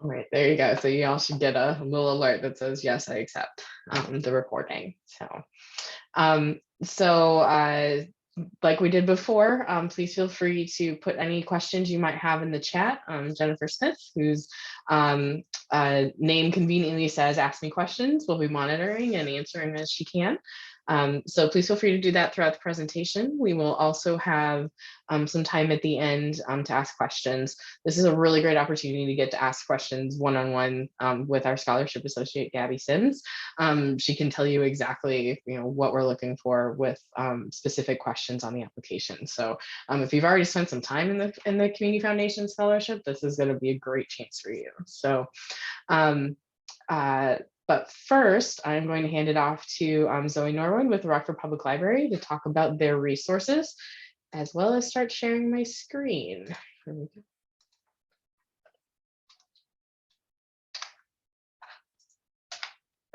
All right, there you go. So you all should get a little alert that says, yes, I accept the recording. So like we did before, please feel free to put any questions you might have in the chat. Jennifer Smith, whose name conveniently says ask me questions, will be monitoring and answering as she can. So please feel free to do that throughout the presentation. We will also have some time at the end to ask questions. This is a really great opportunity to get to ask questions one-on-one with our scholarship associate, Gabby Sims. She can tell you exactly what we're looking for with specific questions on the application. So if you've already spent some time in the Community Foundation Scholarship, this is going to be a great chance for you. So but first, I'm going to hand it off to Zoe Norwood with the Rockford Public Library to talk about their resources, as well as start sharing my screen.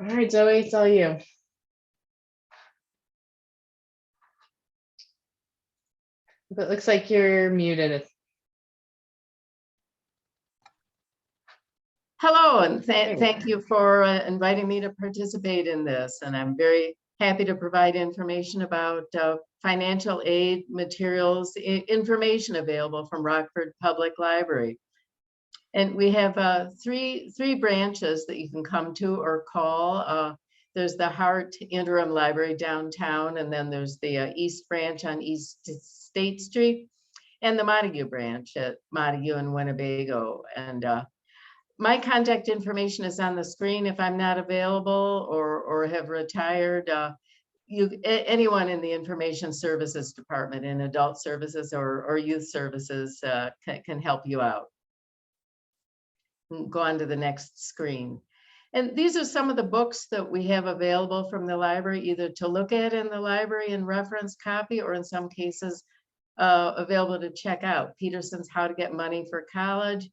All right, Zoe, it's all you. It looks like you're muted. Hello, and thank you for inviting me to participate in this. And I'm very happy to provide information about financial aid materials, information available from Rockford Public Library. And we have three branches that you can come to or call. There's the Hart Interim Library downtown, and then there's the East Branch on East State Street, and the Montague branch at Montague and Winnebago. And my contact information is on the screen if I'm not available or have retired. Anyone in the Information Services Department in Adult Services or Youth Services can help you out. Go on to the next screen. And these are some of the books that we have available from the library, either to look at in the library in reference copy, or in some cases available to check out. Patersons, How to Get Money for College,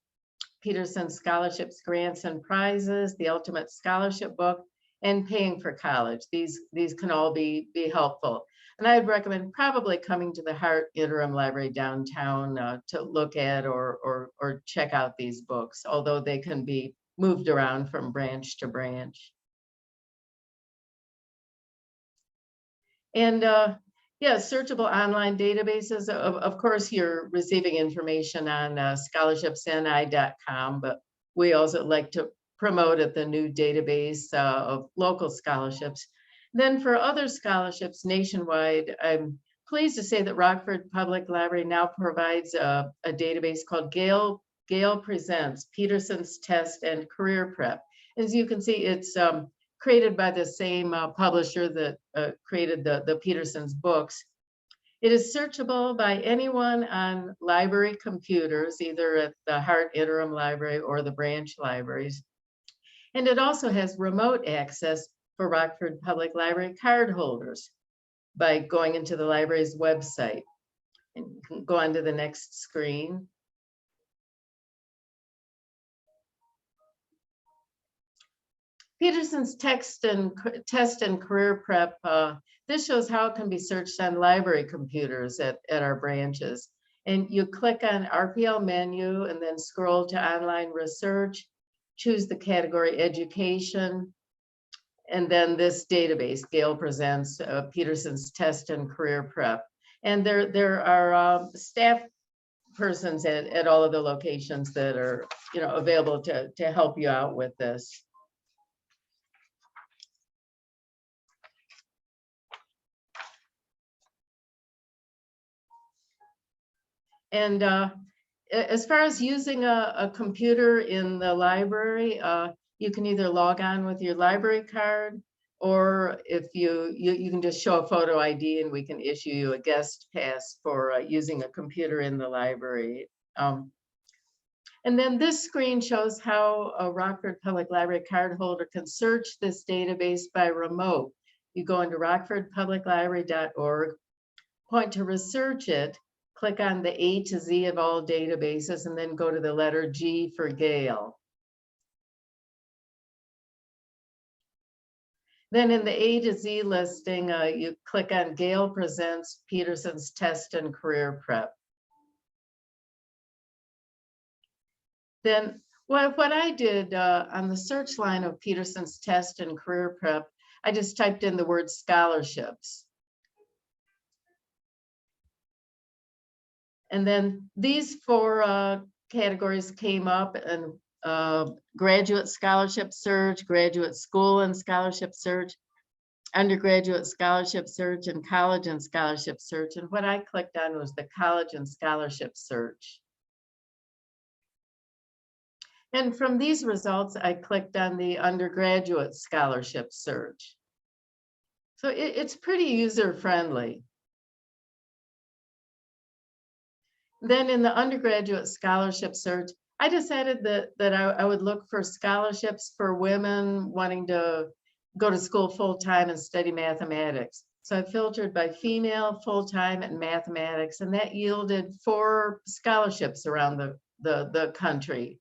Patersons Scholarships, Grants and Prizes, The Ultimate Scholarship Book, and Paying for College. These can all be helpful. And I'd recommend probably coming to the Hart Interim Library downtown to look at or check out these books, although they can be moved around from branch to branch. And yeah, searchable online databases. Of course, you're receiving information on scholarshipsni.com, but we also like to promote at the new database of local scholarships. Then for other scholarships nationwide, I'm pleased to say that Rockford Public Library now provides a database called Gale Presents Patersons Test and Career Prep. As you can see, it's created by the same publisher that created the Patersons books. It is searchable by anyone on library computers, either at the Hart Interim Library or the branch libraries. And it also has remote access for Rockford Public Library card holders by going into the library's website. And you can go on to the next screen. Patersons Test and Career Prep, this shows how it can be searched on library computers at our branches. And you click on RPL menu and then scroll to online research, choose the category education, and then this database, Gale Presents Patersons Test and Career Prep. And there are staff persons at all of the locations that are available to help you out with this. And as far as using a computer in the library, you can either log on with your library card, or if you can just show a photo ID and we can issue you a guest pass for using a computer in the library. And then this screen shows how a Rockford Public Library card holder can search this database by remote. You go into rockfordpubliclibrary.org, point to research it, click on the A to Z of all databases, and then go to the letter G for Gale. Then in the A to Z listing, you click on Gale Presents Patersons Test and Career Prep. Then Well, what I did on the search line of Patersons test and career prep, I just typed in the word scholarships. And then these 4 categories came up, and graduate scholarship search, graduate school and scholarship search, undergraduate scholarship search, and college and scholarship search. And what I clicked on was the college and scholarship search. And from these results, I clicked on the undergraduate scholarship search. So it's pretty user-friendly. Then in the undergraduate scholarship search, I decided that I would look for scholarships for women wanting to go to school full-time and study mathematics. So I filtered by female, full-time, and mathematics, and that yielded 4 scholarships around the country.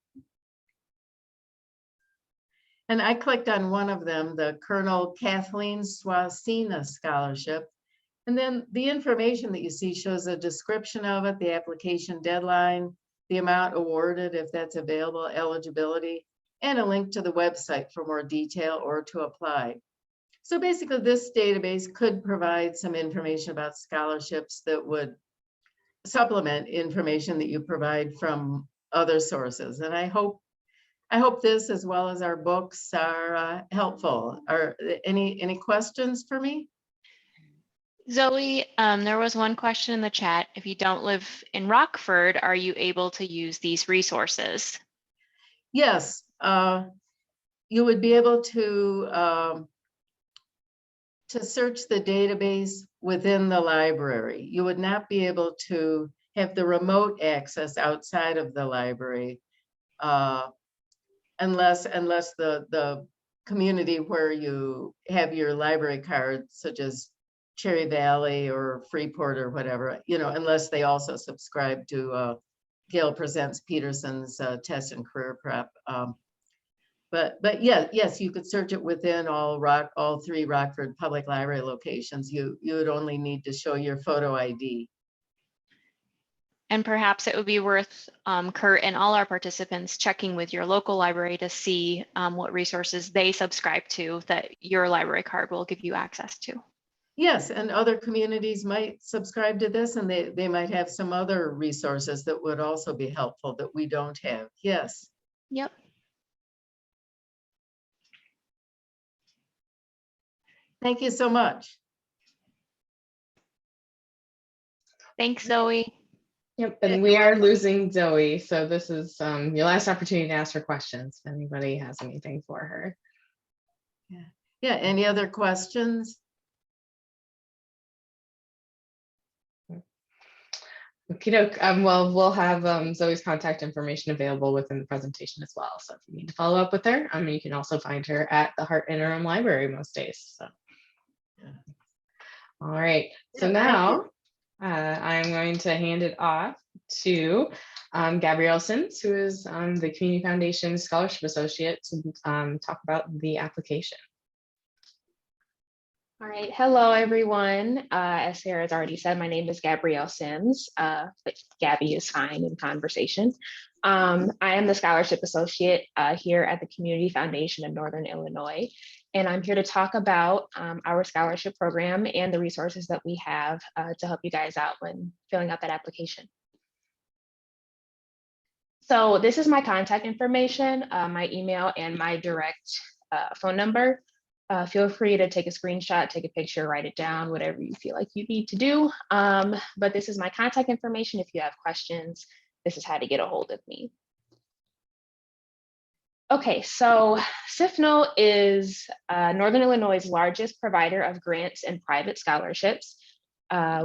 And I clicked on one of them, the Colonel Kathleen Swasina Scholarship. And then the information that you see shows a description of it, the application deadline, the amount awarded, if that's available, eligibility, and a link to the website for more detail or to apply. So basically, this database could provide some information about scholarships that would supplement information that you provide from other sources. And I hope this, as well as our books, are helpful. Are any questions for me? Zoe, there was one question in the chat. If you don't live in Rockford, are you able to use these resources? Yes, you would be able to search the database within the library. You would not be able to have the remote access outside of the library unless the community where you have your library card, such as Cherry Valley or Freeport or whatever, unless they also subscribe to Gail Presents Patersons test and career prep. But yes, you could search it within all 3 Rockford Public Library locations. You would only need to show your photo ID. And perhaps it would be worth Kurt and all our participants checking with your local library to see what resources they subscribe to that your library card will give you access to. Yes, and other communities might subscribe to this, and they might have some other resources that would also be helpful that we don't have. Yes. Yep. Thank you so much. Thanks, Zoe. Yep, and we are losing Zoe, so this is your last opportunity to ask her questions if anybody has anything for her. Yeah, any other questions? Okay, well, we'll have Zoe's contact information available within the presentation as well. So if you need to follow up with her, you can also find her at the Hart Interim Library most days. So, all right. So now I'm going to hand it off to Gabrielle Sims, who is the Community Foundation Scholarship Associate, to talk about the application. All right, hello everyone. As Sarah has already said, my name is Gabrielle Sims, but Gabby is fine in conversation. I am the Scholarship Associate here at the Community Foundation of Northern Illinois, and I'm here to talk about our scholarship program and the resources that we have to help you guys out when filling out that application. So this is my contact information, my email, and my direct phone number. Feel free to take a screenshot, take a picture, write it down, whatever you feel like you need to do. But this is my contact information. If you have questions, this is how to get a hold of me. Okay, so CFNIL is Northern Illinois' largest provider of grants and private scholarships.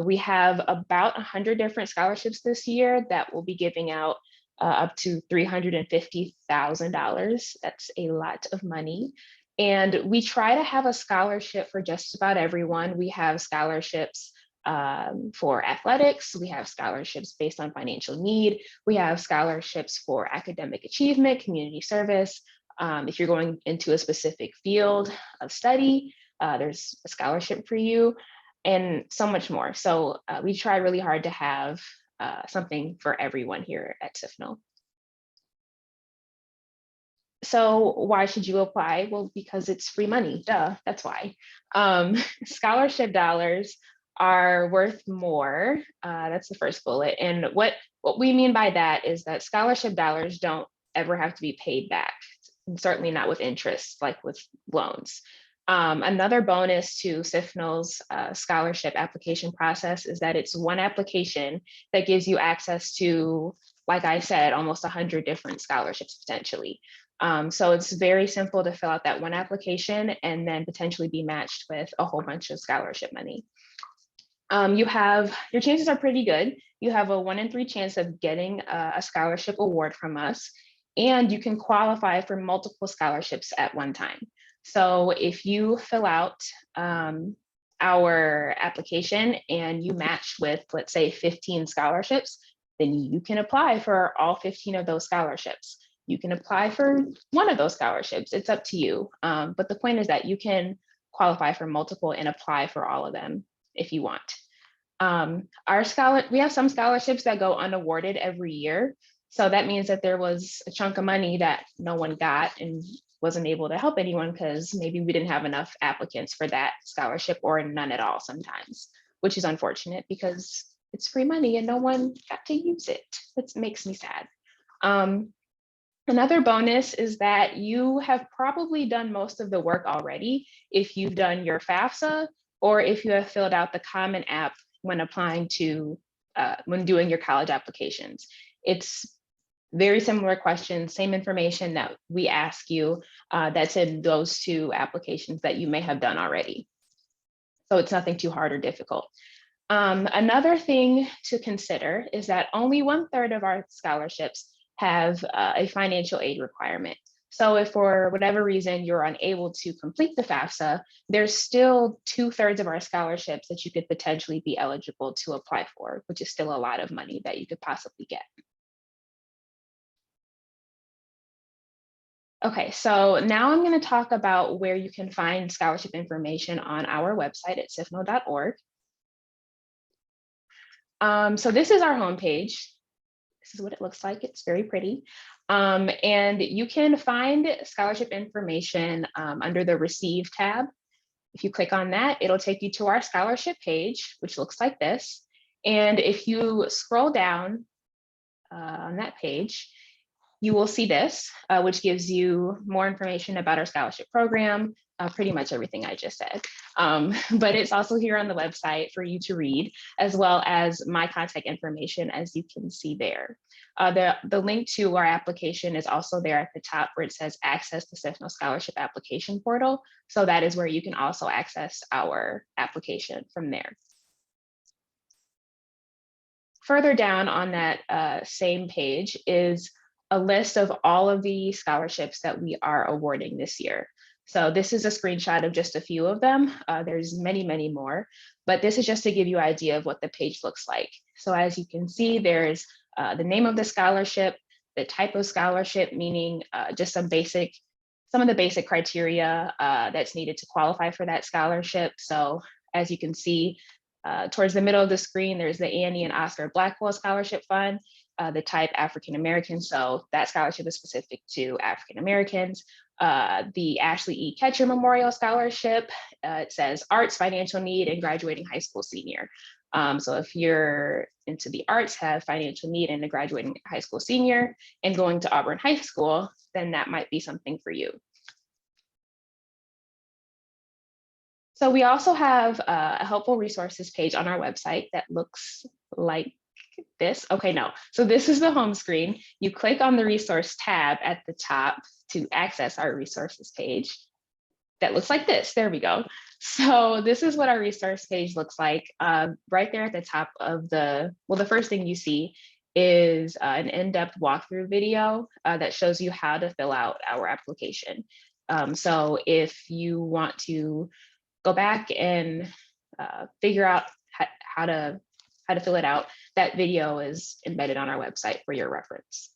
We have about 100 different scholarships this year that will be giving out up to $350,000. That's a lot of money. And we try to have a scholarship for just about everyone. We have scholarships for athletics. We have scholarships based on financial need. We have scholarships for academic achievement, community service. If you're going into a specific field of study, there's a scholarship for you, and so much more. So we try really hard to have something for everyone here at CFNIL. So why should you apply? Well, because it's free money, duh, that's why. Scholarship dollars are worth more. That's the first bullet. And what we mean by that is that scholarship dollars don't ever have to be paid back, certainly not with interest, like with loans. Another bonus to CFNIL's scholarship application process is that it's one application that gives you access to, like I said, almost 100 different scholarships potentially. So it's very simple to fill out that one application and then potentially be matched with a whole bunch of scholarship money. Your chances are pretty good. You have a 1 in 3 chance of getting a scholarship award from us, and you can qualify for multiple scholarships at one time. So if you fill out our application and you match with, let's say, 15 scholarships, then you can apply for all 15 of those scholarships. You can apply for one of those scholarships. It's up to you. But the point is that you can qualify for multiple and apply for all of them if you want. We have some scholarships that go unawarded every year. So that means that there was a chunk of money that no one got and wasn't able to help anyone because maybe we didn't have enough applicants for that scholarship or none at all sometimes, which is unfortunate because it's free money and no one got to use it. That makes me sad. Another bonus is that you have probably done most of the work already if you've done your FAFSA or if you have filled out the Common App when applying to, when doing your college applications. It's very similar questions, same information that we ask you that's in those 2 applications that you may have done already. So it's nothing too hard or difficult. Another thing to consider is that only 1/3 of our scholarships have a financial aid requirement. So if for whatever reason you're unable to complete the FAFSA, there's still 2/3 of our scholarships that you could potentially be eligible to apply for, which is still a lot of money that you could possibly get. Okay, so now I'm going to talk about where you can find scholarship information on our website at cfnil.org. So this is our homepage. This is what it looks like. It's very pretty. And you can find scholarship information under the Receive tab. If you click on that, it'll take you to our scholarship page, which looks like this. And if you scroll down on that page, you will see this, which gives you more information about our scholarship program, pretty much everything I just said. But it's also here on the website for you to read, as well as my contact information, as you can see there. The link to our application is also there at the top where it says access the CFNIL Scholarship Application Portal. So that is where you can also access our application from there. Further down on that same page is a list of all of the scholarships that we are awarding this year. So this is a screenshot of just a few of them. There's many, many more, but this is just to give you an idea of what the page looks like. So as you can see, there's the name of the scholarship, the type of scholarship, meaning just some of the basic criteria that's needed to qualify for that scholarship. So as you can see, towards the middle of the screen, there's the Annie and Oscar Blackwell Scholarship Fund, the type African American. So that scholarship is specific to African Americans. The Ashley E. Ketcher Memorial Scholarship, it says arts, financial need, and graduating high school senior. So if you're into the arts, have financial need and a graduating high school senior and going to Auburn High School, then that might be something for you. So we also have a helpful resources page on our website that looks like this. Okay, no. So this is the home screen. You click on the resource tab at the top to access our resources page. That looks like this. There we go. So this is what our resource page looks like. Right there at the top of the first thing you see is an in-depth walkthrough video that shows you how to fill out our application. So if you want to go back and figure out how to fill it out, that video is embedded on our website for your reference.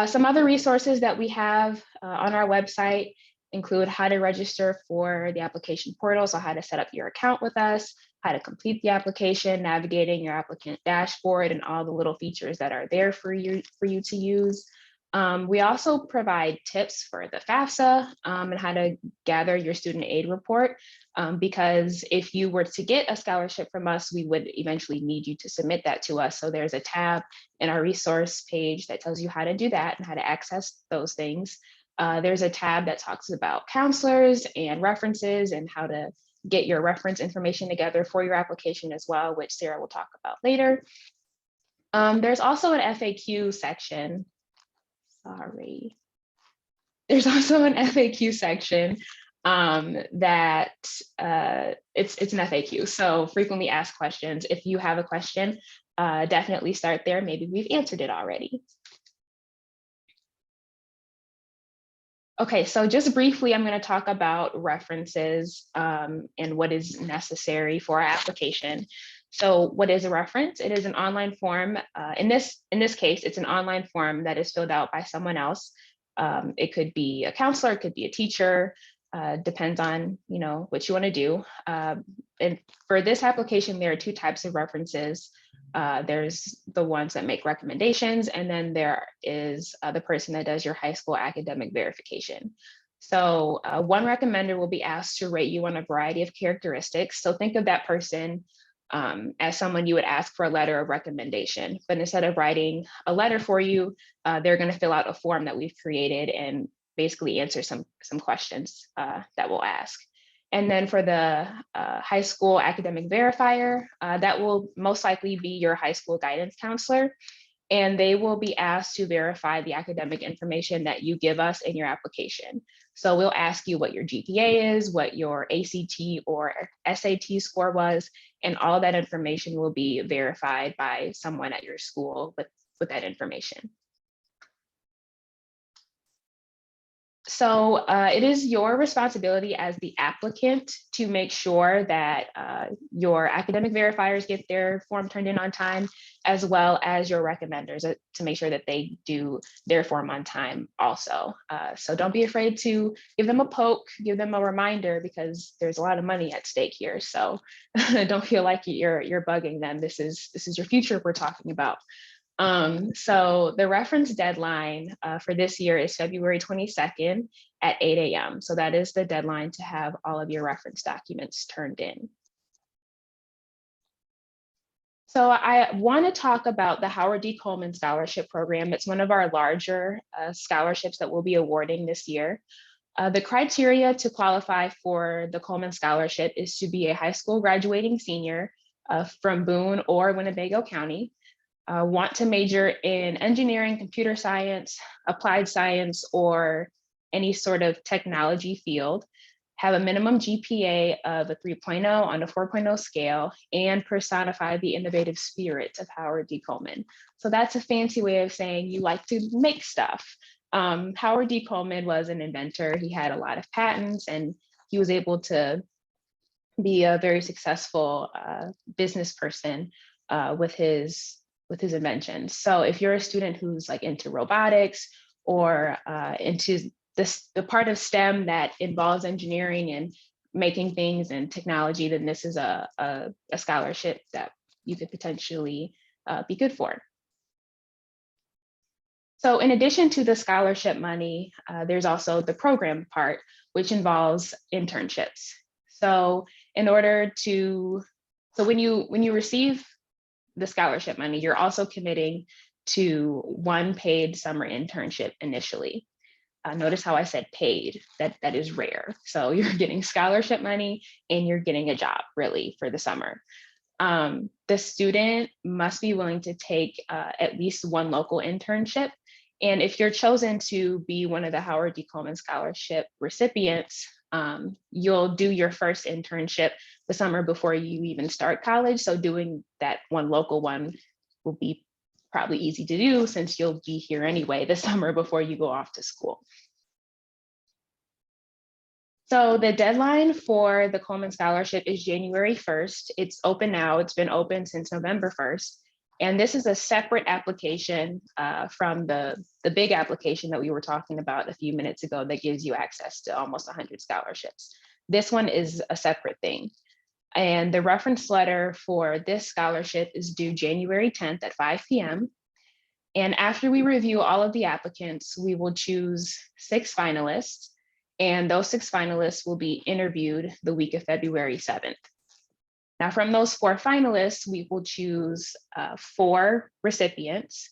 Some other resources that we have on our website include how to register for the application portal, so how to set up your account with us, how to complete the application, navigating your applicant dashboard, and all the little features that are there for you to use. We also provide tips for the FAFSA and how to gather your student aid report, because if you were to get a scholarship from us, we would eventually need you to submit that to us. So there's a tab in our resource page that tells you how to do that and how to access those things. There's a tab that talks about counselors and references and how to get your reference information together for your application as well, which Sarah will talk about later. There's also an FAQ section. Sorry. There's also an FAQ section that it's an FAQ. So frequently asked questions. If you have a question, definitely start there. Maybe we've answered it already. Okay, so just briefly, I'm going to talk about references and what is necessary for our application. So what is a reference? It is an online form. In this case, it's an online form that is filled out by someone else. It could be a counselor, it could be a teacher, depends on what you want to do. And for this application, there are two types of references. There's the ones that make recommendations, and then there is the person that does your high school academic verification. So one recommender will be asked to rate you on a variety of characteristics. So think of that person as someone you would ask for a letter of recommendation, but instead of writing a letter for you, they're going to fill out a form that we've created and basically answer some questions that we'll ask. And then for the high school academic verifier, that will most likely be your high school guidance counselor, and they will be asked to verify the academic information that you give us in your application. So we'll ask you what your GPA is, what your ACT or SAT score was, and all that information will be verified by someone at your school with that information. So it is your responsibility as the applicant to make sure that your academic verifiers get their form turned in on time, as well as your recommenders to make sure that they do their form on time also. So don't be afraid to give them a poke, give them a reminder, because there's a lot of money at stake here. So don't feel like you're bugging them. This is your future we're talking about. So the reference deadline for this year is February 22nd at 8 a.m. So that is the deadline to have all of your reference documents turned in. So I want to talk about the Howard D. Coleman Scholarship Program. It's one of our larger scholarships that we'll be awarding this year. The criteria to qualify for the Coleman Scholarship is to be a high school graduating senior from Boone or Winnebago County. Want to major in engineering, computer science, applied science, or any sort of technology field, have a minimum GPA of a 3.0 on a 4.0 scale, and personify the innovative spirit of Howard D. Coleman. So that's a fancy way of saying you like to make stuff. Howard D. Coleman was an inventor. He had a lot of patents, and he was able to be a very successful business person with his inventions. So if you're a student who's like into robotics or into the part of STEM that involves engineering and making things and technology, then this is a scholarship that you could potentially be good for. So in addition to the scholarship money, there's also the program part, which involves internships. So in order to, when you receive the scholarship money, you're also committing to one paid summer internship initially. Notice how I said paid, that is rare. So you're getting scholarship money and you're getting a job really for the summer. The student must be willing to take at least one local internship. And if you're chosen to be one of the Howard D. Coleman Scholarship recipients, you'll do your first internship the summer before you even start college. So doing that one local one will be probably easy to do since you'll be here anyway the summer before you go off to school. So the deadline for the Coleman Scholarship is January 1st. It's open now. It's been open since November 1st. And this is a separate application from the big application that we were talking about a few minutes ago that gives you access to almost 100 scholarships. This one is a separate thing. And the reference letter for this scholarship is due January 10th at 5 p.m. And after we review all of the applicants, we will choose 6 finalists, and those 6 finalists will be interviewed the week of February 7th. Now, from those 4 finalists, we will choose 4 recipients,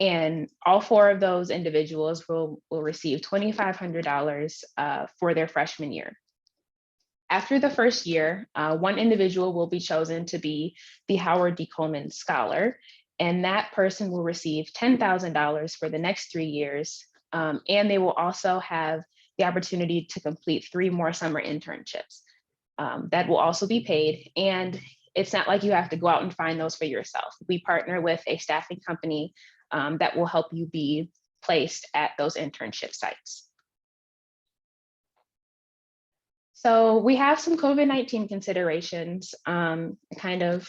and all 4 of those individuals will receive $2,500 for their freshman year. After the first year, 1 individual will be chosen to be the Howard D. Coleman Scholar, and that person will receive $10,000 for the next 3 years, and they will also have the opportunity to complete 3 more summer internships. That will also be paid, and it's not like you have to go out and find those for yourself. We partner with a staffing company that will help you be placed at those internship sites. So we have some COVID-19 considerations, kind of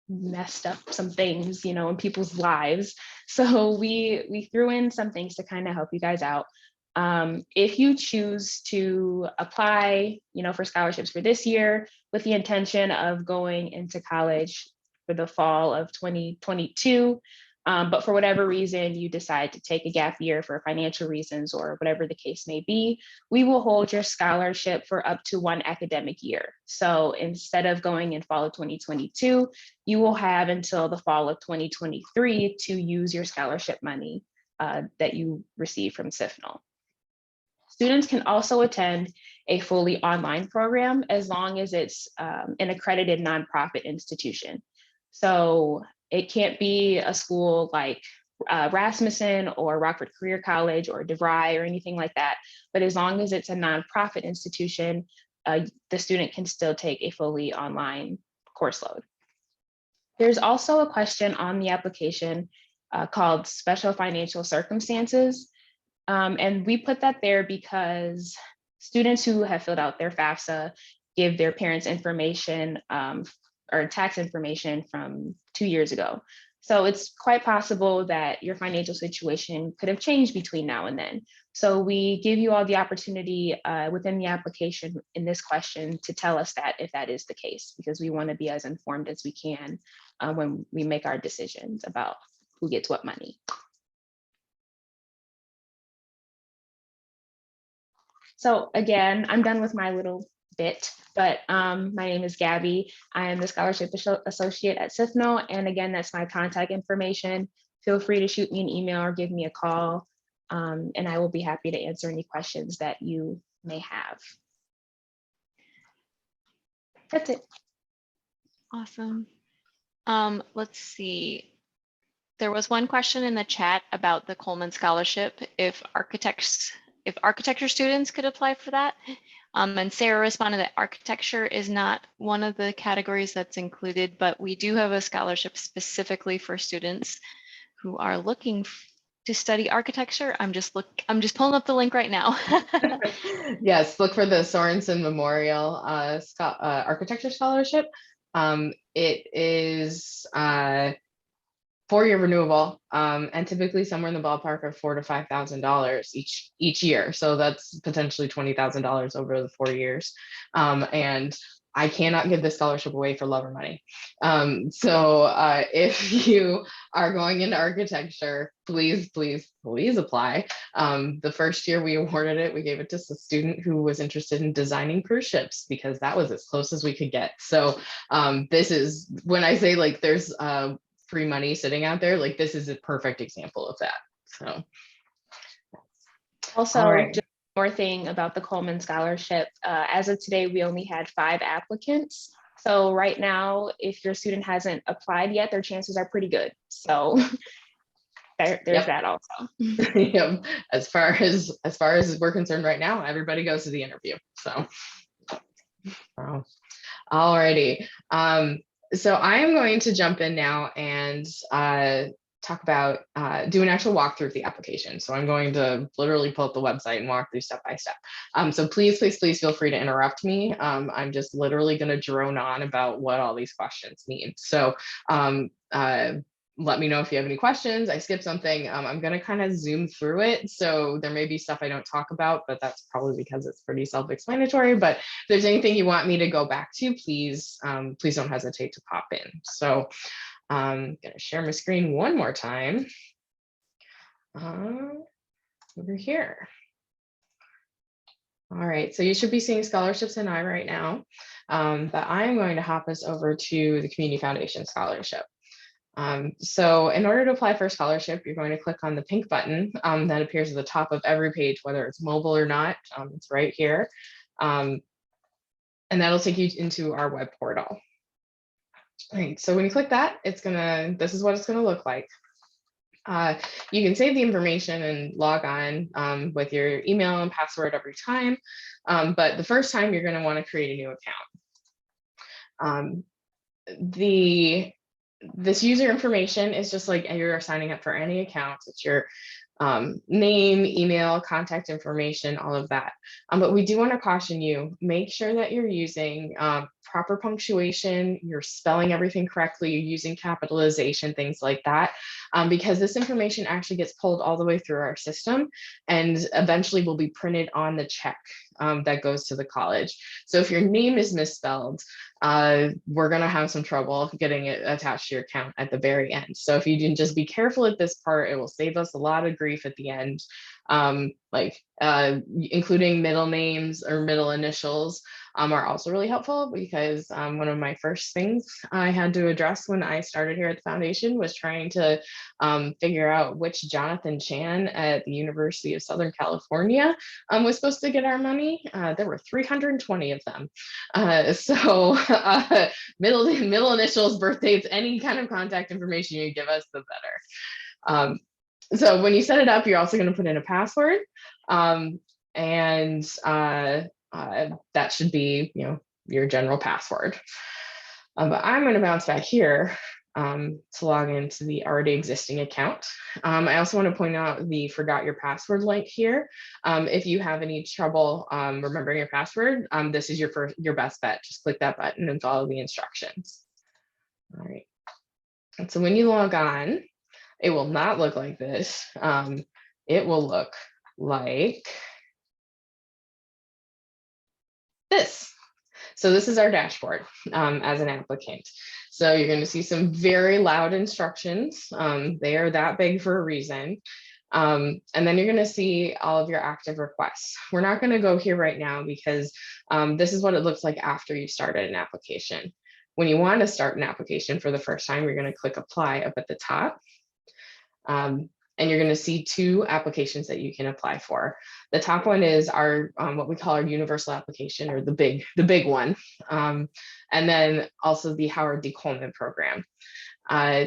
messed up some things, in people's lives. So we threw in some things to kind of help you guys out. If you choose to apply, for scholarships for this year with the intention of going into college for the fall of 2022, but for whatever reason you decide to take a gap year for financial reasons or whatever the case may be, we will hold your scholarship for up to 1 academic year. So instead of going in fall of 2022, you will have until the fall of 2023 to use your scholarship money that you receive from CFNIL. Students can also attend a fully online program as long as it's an accredited nonprofit institution. So it can't be a school like Rasmussen or Rockford Career College or DeVry or anything like that. But as long as it's a nonprofit institution, the student can still take a fully online course load. There's also a question on the application called Special Financial Circumstances. And we put that there because students who have filled out their FAFSA give their parents information or tax information from 2 years ago. So it's quite possible that your financial situation could have changed between now and then. So we give you all the opportunity within the application in this question to tell us that if that is the case, because we want to be as informed as we can when we make our decisions about who gets what money. So again, I'm done with my little bit, but my name is Gabby. I am the Scholarship Associate at CFNIL. And again, that's my contact information. Feel free to shoot me an email or give me a call, and I will be happy to answer any questions that you may have. That's it. Awesome. Let's see. There was one question in the chat about the Coleman Scholarship, if architecture students could apply for that. And Sarah responded that architecture is not one of the categories that's included, but we do have a scholarship specifically for students who are looking to study architecture. I'm just pulling up the link right now. Yes, look for the Sorensen Memorial Architecture Scholarship. It is 4-year renewable, and typically somewhere in the ballpark of $4,000 to $5,000 each year. So that's potentially $20,000 over the 4 years. And I cannot give this scholarship away for love or money. So if you are going into architecture, please apply. The first year we awarded it, we gave it to a student who was interested in designing cruise ships because that was as close as we could get. So this is, when I say like there's free money sitting out there, like this is a perfect example of that. So Also, right. just one more thing about the Coleman Scholarship. As of today, we only had 5 applicants. So right now, if your student hasn't applied yet, their chances are pretty good. So there's that also. Yep. As far as we're concerned right now, everybody goes to the interview. So alrighty. So I am going to jump in now and talk about do an actual walkthrough of the application. So I'm going to literally pull up the website and walk through step by step. So please feel free to interrupt me. I'm just literally going to drone on about what all these questions mean. So let me know if you have any questions. I skipped something. I'm going to kind of zoom through it. So there may be stuff I don't talk about, but that's probably because it's pretty self-explanatory. But if there's anything you want me to go back to, please don't hesitate to pop in. So I'm going to share my screen one more time. Over here. All right, so you should be seeing scholarships in I right now, but I'm going to hop us over to the Community Foundation Scholarship. So in order to apply for a scholarship, you're going to click on the pink button that appears at the top of every page, whether it's mobile or not. It's right here. And that'll take you into our web portal. All right, so when you click that, this is what it's gonna look like. You can save the information and log on with your email and password every time. But the first time you're gonna wanna create a new account. This user information is just like you're signing up for any account. It's your name, email, contact information, all of that. But we do want to caution you, make sure that you're using proper punctuation, you're spelling everything correctly, you're using capitalization, things like that, because this information actually gets pulled all the way through our system and eventually will be printed on the check that goes to the college. So if your name is misspelled, we're going to have some trouble getting it attached to your account at the very end. So if you can just be careful at this part, it will save us a lot of grief at the end, including middle names or middle initials are also really helpful, because one of my first things I had to address when I started here at the foundation was trying to figure out which Jonathan Chan at the University of Southern California was supposed to get our money. There were 320 of them. Middle initials, birth dates, any kind of contact information you give us, the better. So when you set it up, you're also going to put in a password, and that should be, your general password. But I'm going to bounce back here to log into the already existing account. I also want to point out the forgot your password link here. If you have any trouble remembering your password, this is your best bet. Just click that button and follow the instructions. All right. And so when you log on, it will not look like this. It will look like this. So this is our dashboard as an applicant. So you're going to see some very loud instructions. They are that big for a reason. And then you're going to see all of your active requests. We're not going to go here right now because this is what it looks like after you started an application. When you want to start an application for the first time, you're going to click apply up at the top. And you're going to see two applications that you can apply for. The top one is our what we call our universal application, or the big one, and then also the Howard D. Coleman program.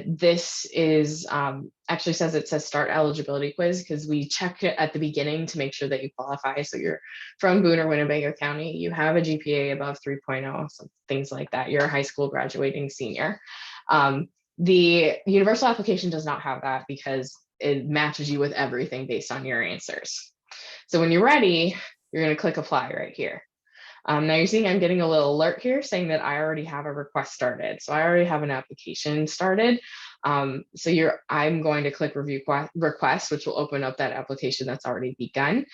This is actually it says start eligibility quiz, because we check it at the beginning to make sure that you qualify. So you're from Boone or Winnebago County, you have a GPA above 3.0, so things like that. You're a high school graduating senior. The universal application does not have that because it matches you with everything based on your answers. So when you're ready, you're going to click apply right here. Now you're seeing I'm getting a little alert here saying that I already have a request started. So I already have an application started. I'm going to click review request, which will open up that application that's already begun.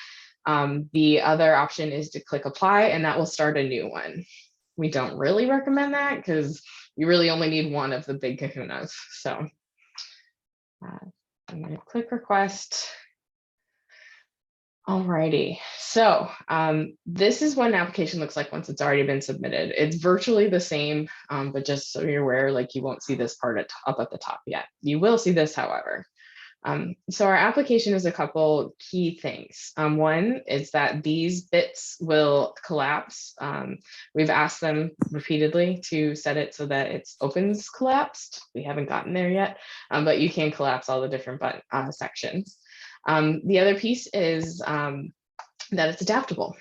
The other option is to click apply, and that will start a new one. We don't really recommend that because you really only need one of the big kahunas. So I'm going to click request. Alrighty, so this is what an application looks like once it's already been submitted. It's virtually the same, but just so you're aware, like you won't see this part up at the top yet. You will see this, however. So our application is a couple key things. One is that these bits will collapse. We've asked them repeatedly to set it so that it's opens collapsed. We haven't gotten there yet, but you can collapse all the different sections. The other piece is that it's adaptable.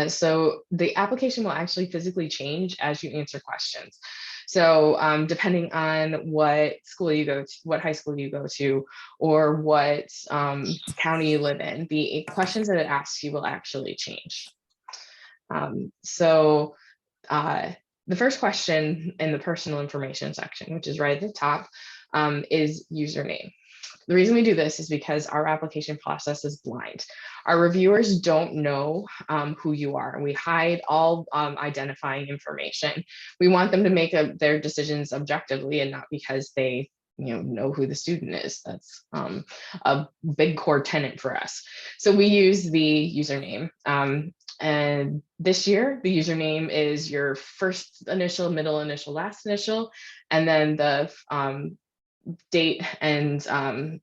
So the application will actually physically change as you answer questions. So depending on what school you go to, what high school you go to, or what county you live in, the questions that it asks you will actually change. The first question in the personal information section, which is right at the top, is username. The reason we do this is because our application process is blind. Our reviewers don't know who you are, and we hide all identifying information. We want them to make their decisions objectively and not because they know who the student is. That's a big core tenet for us. So we use the username. And this year, the username is your first initial, middle initial, last initial, and then the date and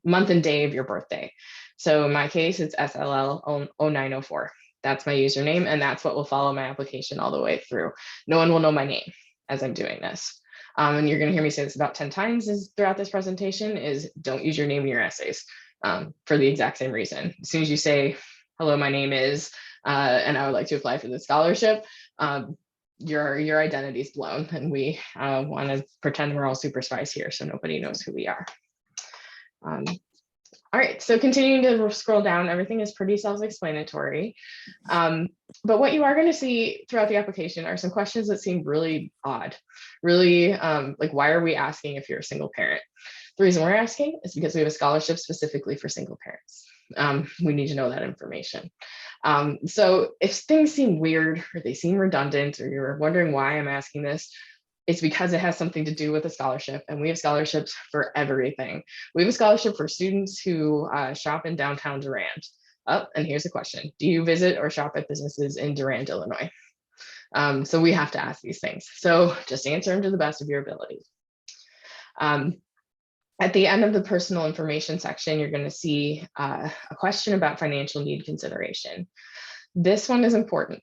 month and day of your birthday. So in my case, it's SLL 0904. That's my username, and that's what will follow my application all the way through. No one will know my name as I'm doing this. And you're going to hear me say this about 10 times throughout this presentation, is don't use your name in your essays for the exact same reason. As soon as you say, hello, my name is, and I would like to apply for the scholarship, your identity is blown, and we want to pretend we're all super spies here so nobody knows who we are. All right, so continuing to scroll down, everything is pretty self-explanatory. But what you are going to see throughout the application are some questions that seem really odd, really like, why are we asking if you're a single parent? The reason we're asking is because we have a scholarship specifically for single parents. We need to know that information. So if things seem weird or they seem redundant, or you're wondering why I'm asking this, it's because it has something to do with a scholarship, and we have scholarships for everything. We have a scholarship for students who shop in downtown Durand. Oh, and here's a question. Do you visit or shop at businesses in Durand, Illinois? So we have to ask these things. So just answer them to the best of your ability. At the end of the personal information section, you're going to see a question about financial need consideration. This one is important.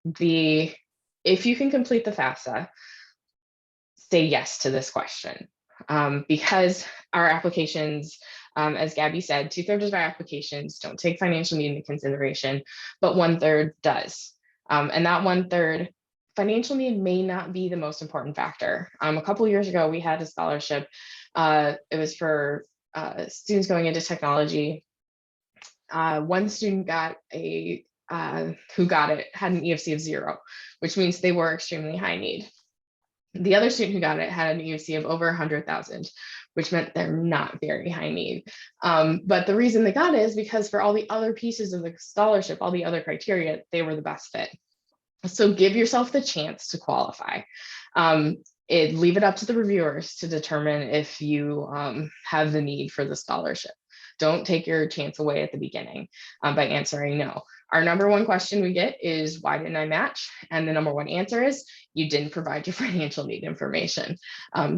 If you can complete the FAFSA, say yes to this question, because our applications, as Gabby said, 2/3 of our applications don't take financial need into consideration, but 1/3 does. And that 1/3, financial need may not be the most important factor. A couple of years ago, we had a scholarship. It was for students going into technology. One student got who got it had an EFC of 0, which means they were extremely high need. The other student who got it had an EFC of over 100,000, which meant they're not very high need. But the reason they got it is because for all the other pieces of the scholarship, all the other criteria, they were the best fit. So give yourself the chance to qualify. Leave it up to the reviewers to determine if you have the need for the scholarship. Don't take your chance away at the beginning by answering no. Our number one question we get is, why didn't I match? And the number one answer is, you didn't provide your financial need information.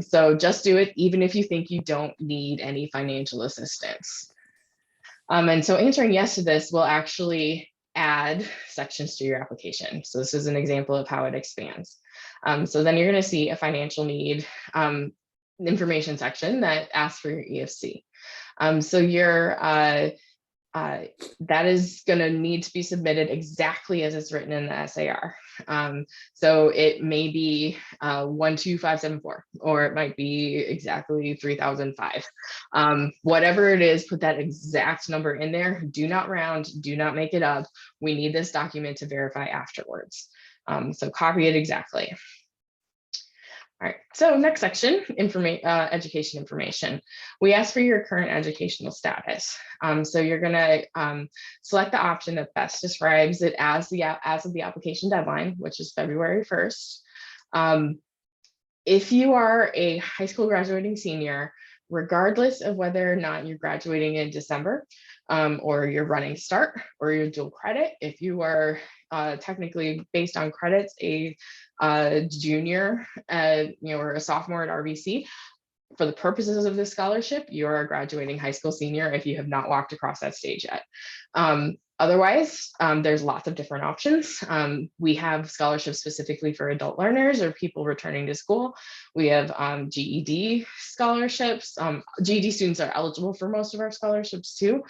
So just do it, even if you think you don't need any financial assistance. And so answering yes to this will actually add sections to your application. So this is an example of how it expands. So then you're going to see a financial need information section that asks for your EFC. So that is going to need to be submitted exactly as it's written in the SAR. So it may be 12574, or it might be exactly 3005. Whatever it is, put that exact number in there. Do not round, do not make it up. We need this document to verify afterwards. So copy it exactly. All right, so next section, education information. We ask for your current educational status. So you're gonna select the option that best describes it as of the application deadline, which is February 1st. If you are a high school graduating senior, regardless of whether or not you're graduating in December, or you're running START, or you're dual credit, if you are technically based on credits, a junior, or a sophomore at RBC, for the purposes of this scholarship, you're a graduating high school senior if you have not walked across that stage yet. Otherwise, there's lots of different options. We have scholarships specifically for adult learners or people returning to school. We have GED scholarships. GED students are eligible for most of our scholarships too.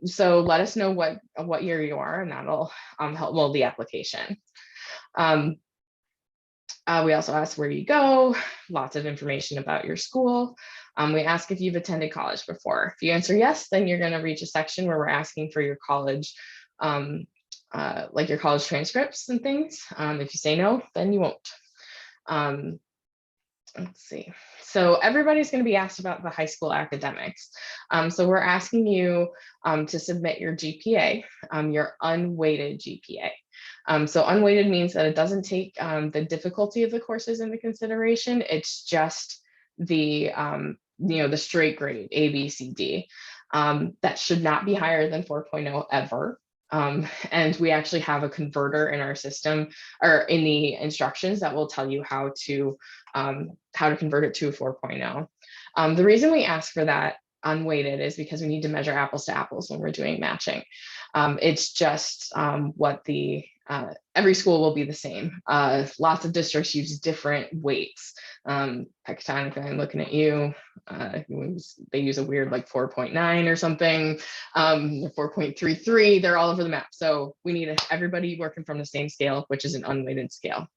So let us know what year you are, and that'll help mold the application. We also ask where you go, lots of information about your school. We ask if you've attended college before. If you answer yes, then you're going to reach a section where we're asking for your college, like your college transcripts and things. If you say no, then you won't. let's see. So everybody's going to be asked about the high school academics. So we're asking you to submit your GPA, your unweighted GPA. So unweighted means that it doesn't take the difficulty of the courses into consideration. It's just the the straight grade A, B, C, D. That should not be higher than 4.0 ever. And we actually have a converter in our system or in the instructions that will tell you how to convert it to a 4.0. The reason we ask for that unweighted is because we need to measure apples to apples when we're doing matching. It's just what every school will be the same. Lots of districts use different weights. Pecatonica, I'm looking at you. They use a weird like 4.9 or something, 4.33. They're all over the map. So we need everybody working from the same scale, which is an unweighted scale.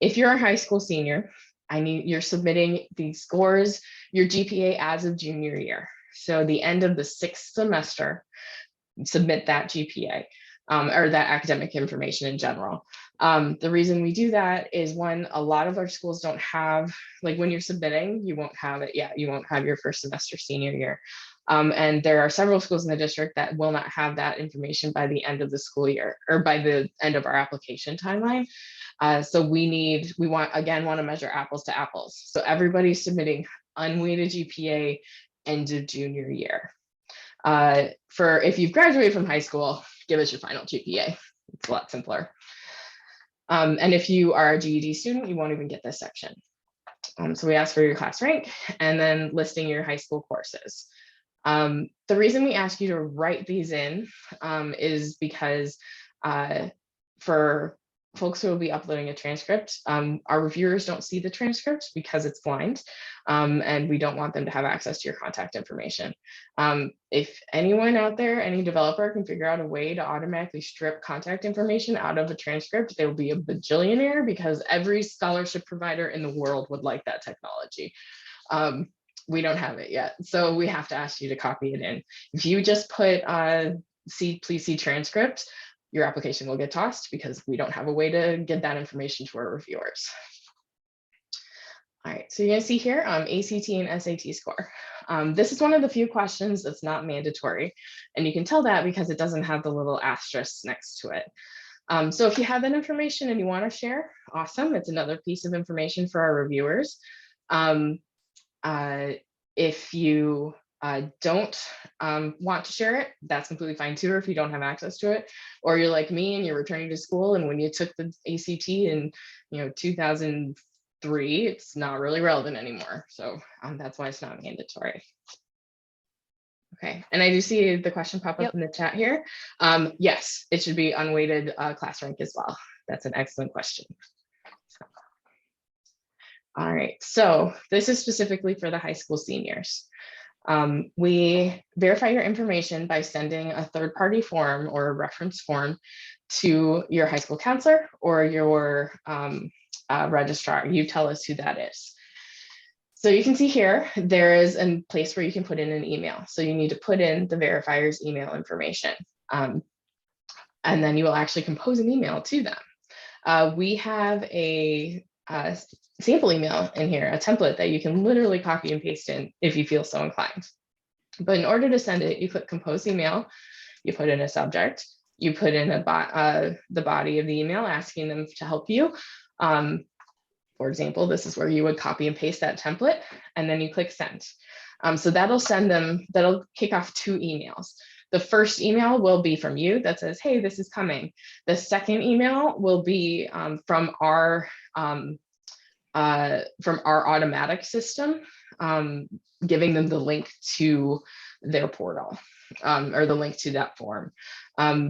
If you're a high school senior, you're submitting the scores, your GPA as of junior year. So the end of the 6th semester, submit that GPA. Or that academic information in general. The reason we do that is one, a lot of our schools don't have, like when you're submitting, you won't have it yet. You won't have your first semester senior year. And there are several schools in the district that will not have that information by the end of the school year or by the end of our application timeline. So we want to measure apples to apples. So everybody's submitting unweighted GPA end of junior year. If you've graduated from high school, give us your final GPA. It's a lot simpler. And if you are a GED student, you won't even get this section. So we ask for your class rank and then listing your high school courses. The reason we ask you to write these in is because for folks who will be uploading a transcript, our reviewers don't see the transcript because it's blind, and we don't want them to have access to your contact information. If anyone out there, any developer can figure out a way to automatically strip contact information out of a transcript, they will be a bajillionaire because every scholarship provider in the world would like that technology. We don't have it yet, so we have to ask you to copy it in. If you just put please see transcript, your application will get tossed because we don't have a way to get that information to our reviewers. All right, so you're gonna see here ACT and SAT score. This is one of the few questions that's not mandatory, and you can tell that because it doesn't have the little asterisk next to it. So if you have that information and you want to share, awesome. It's another piece of information for our reviewers. If you don't want to share it, that's completely fine too, or if you don't have access to it, or you're like me and you're returning to school and when you took the ACT in 2003, it's not really relevant anymore. So that's why it's not mandatory. Okay, and I do see the question pop up in the chat here. Yes, it should be unweighted class rank as well. That's an excellent question. All right, so this is specifically for the high school seniors. We verify your information by sending a third-party form or a reference form to your high school counselor or your registrar. You tell us who that is. So you can see here, there is a place where you can put in an email. So you need to put in the verifier's email information. And then you will actually compose an email to them. We have a sample email in here, a template that you can literally copy and paste in if you feel so inclined. But in order to send it, you click compose email, you put in a subject, you put in the body of the email asking them to help you. For example, this is where you would copy and paste that template, and then you click send. So that'll kick off 2 emails. The first email will be from you that says, hey, this is coming. The second email will be from our automatic system, giving them the link to their portal or the link to that form.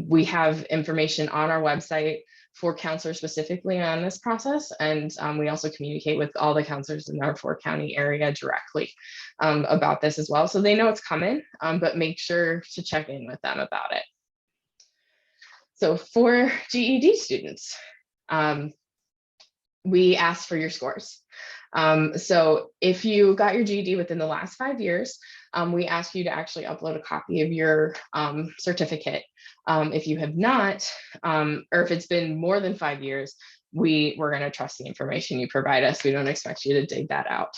We have information on our website for counselors specifically on this process, and we also communicate with all the counselors in our 4-county area directly about this as well. So they know it's coming, but make sure to check in with them about it. So for GED students, we ask for your scores. So if you got your GED within the last 5 years, we ask you to actually upload a copy of your certificate. If you have not, or if it's been more than 5 years, we're going to trust the information you provide us. We don't expect you to dig that out.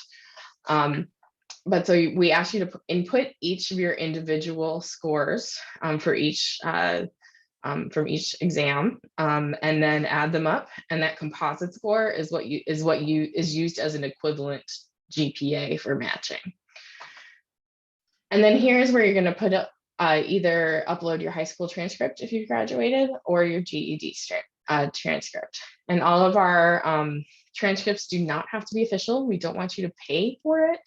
But so we ask you to input each of your individual scores for each from each exam, and then add them up. And that composite score is what is used as an equivalent GPA for matching. And then here's where you're going to put up either upload your high school transcript if you graduated, or your GED transcript. And all of our transcripts do not have to be official. We don't want you to pay for it,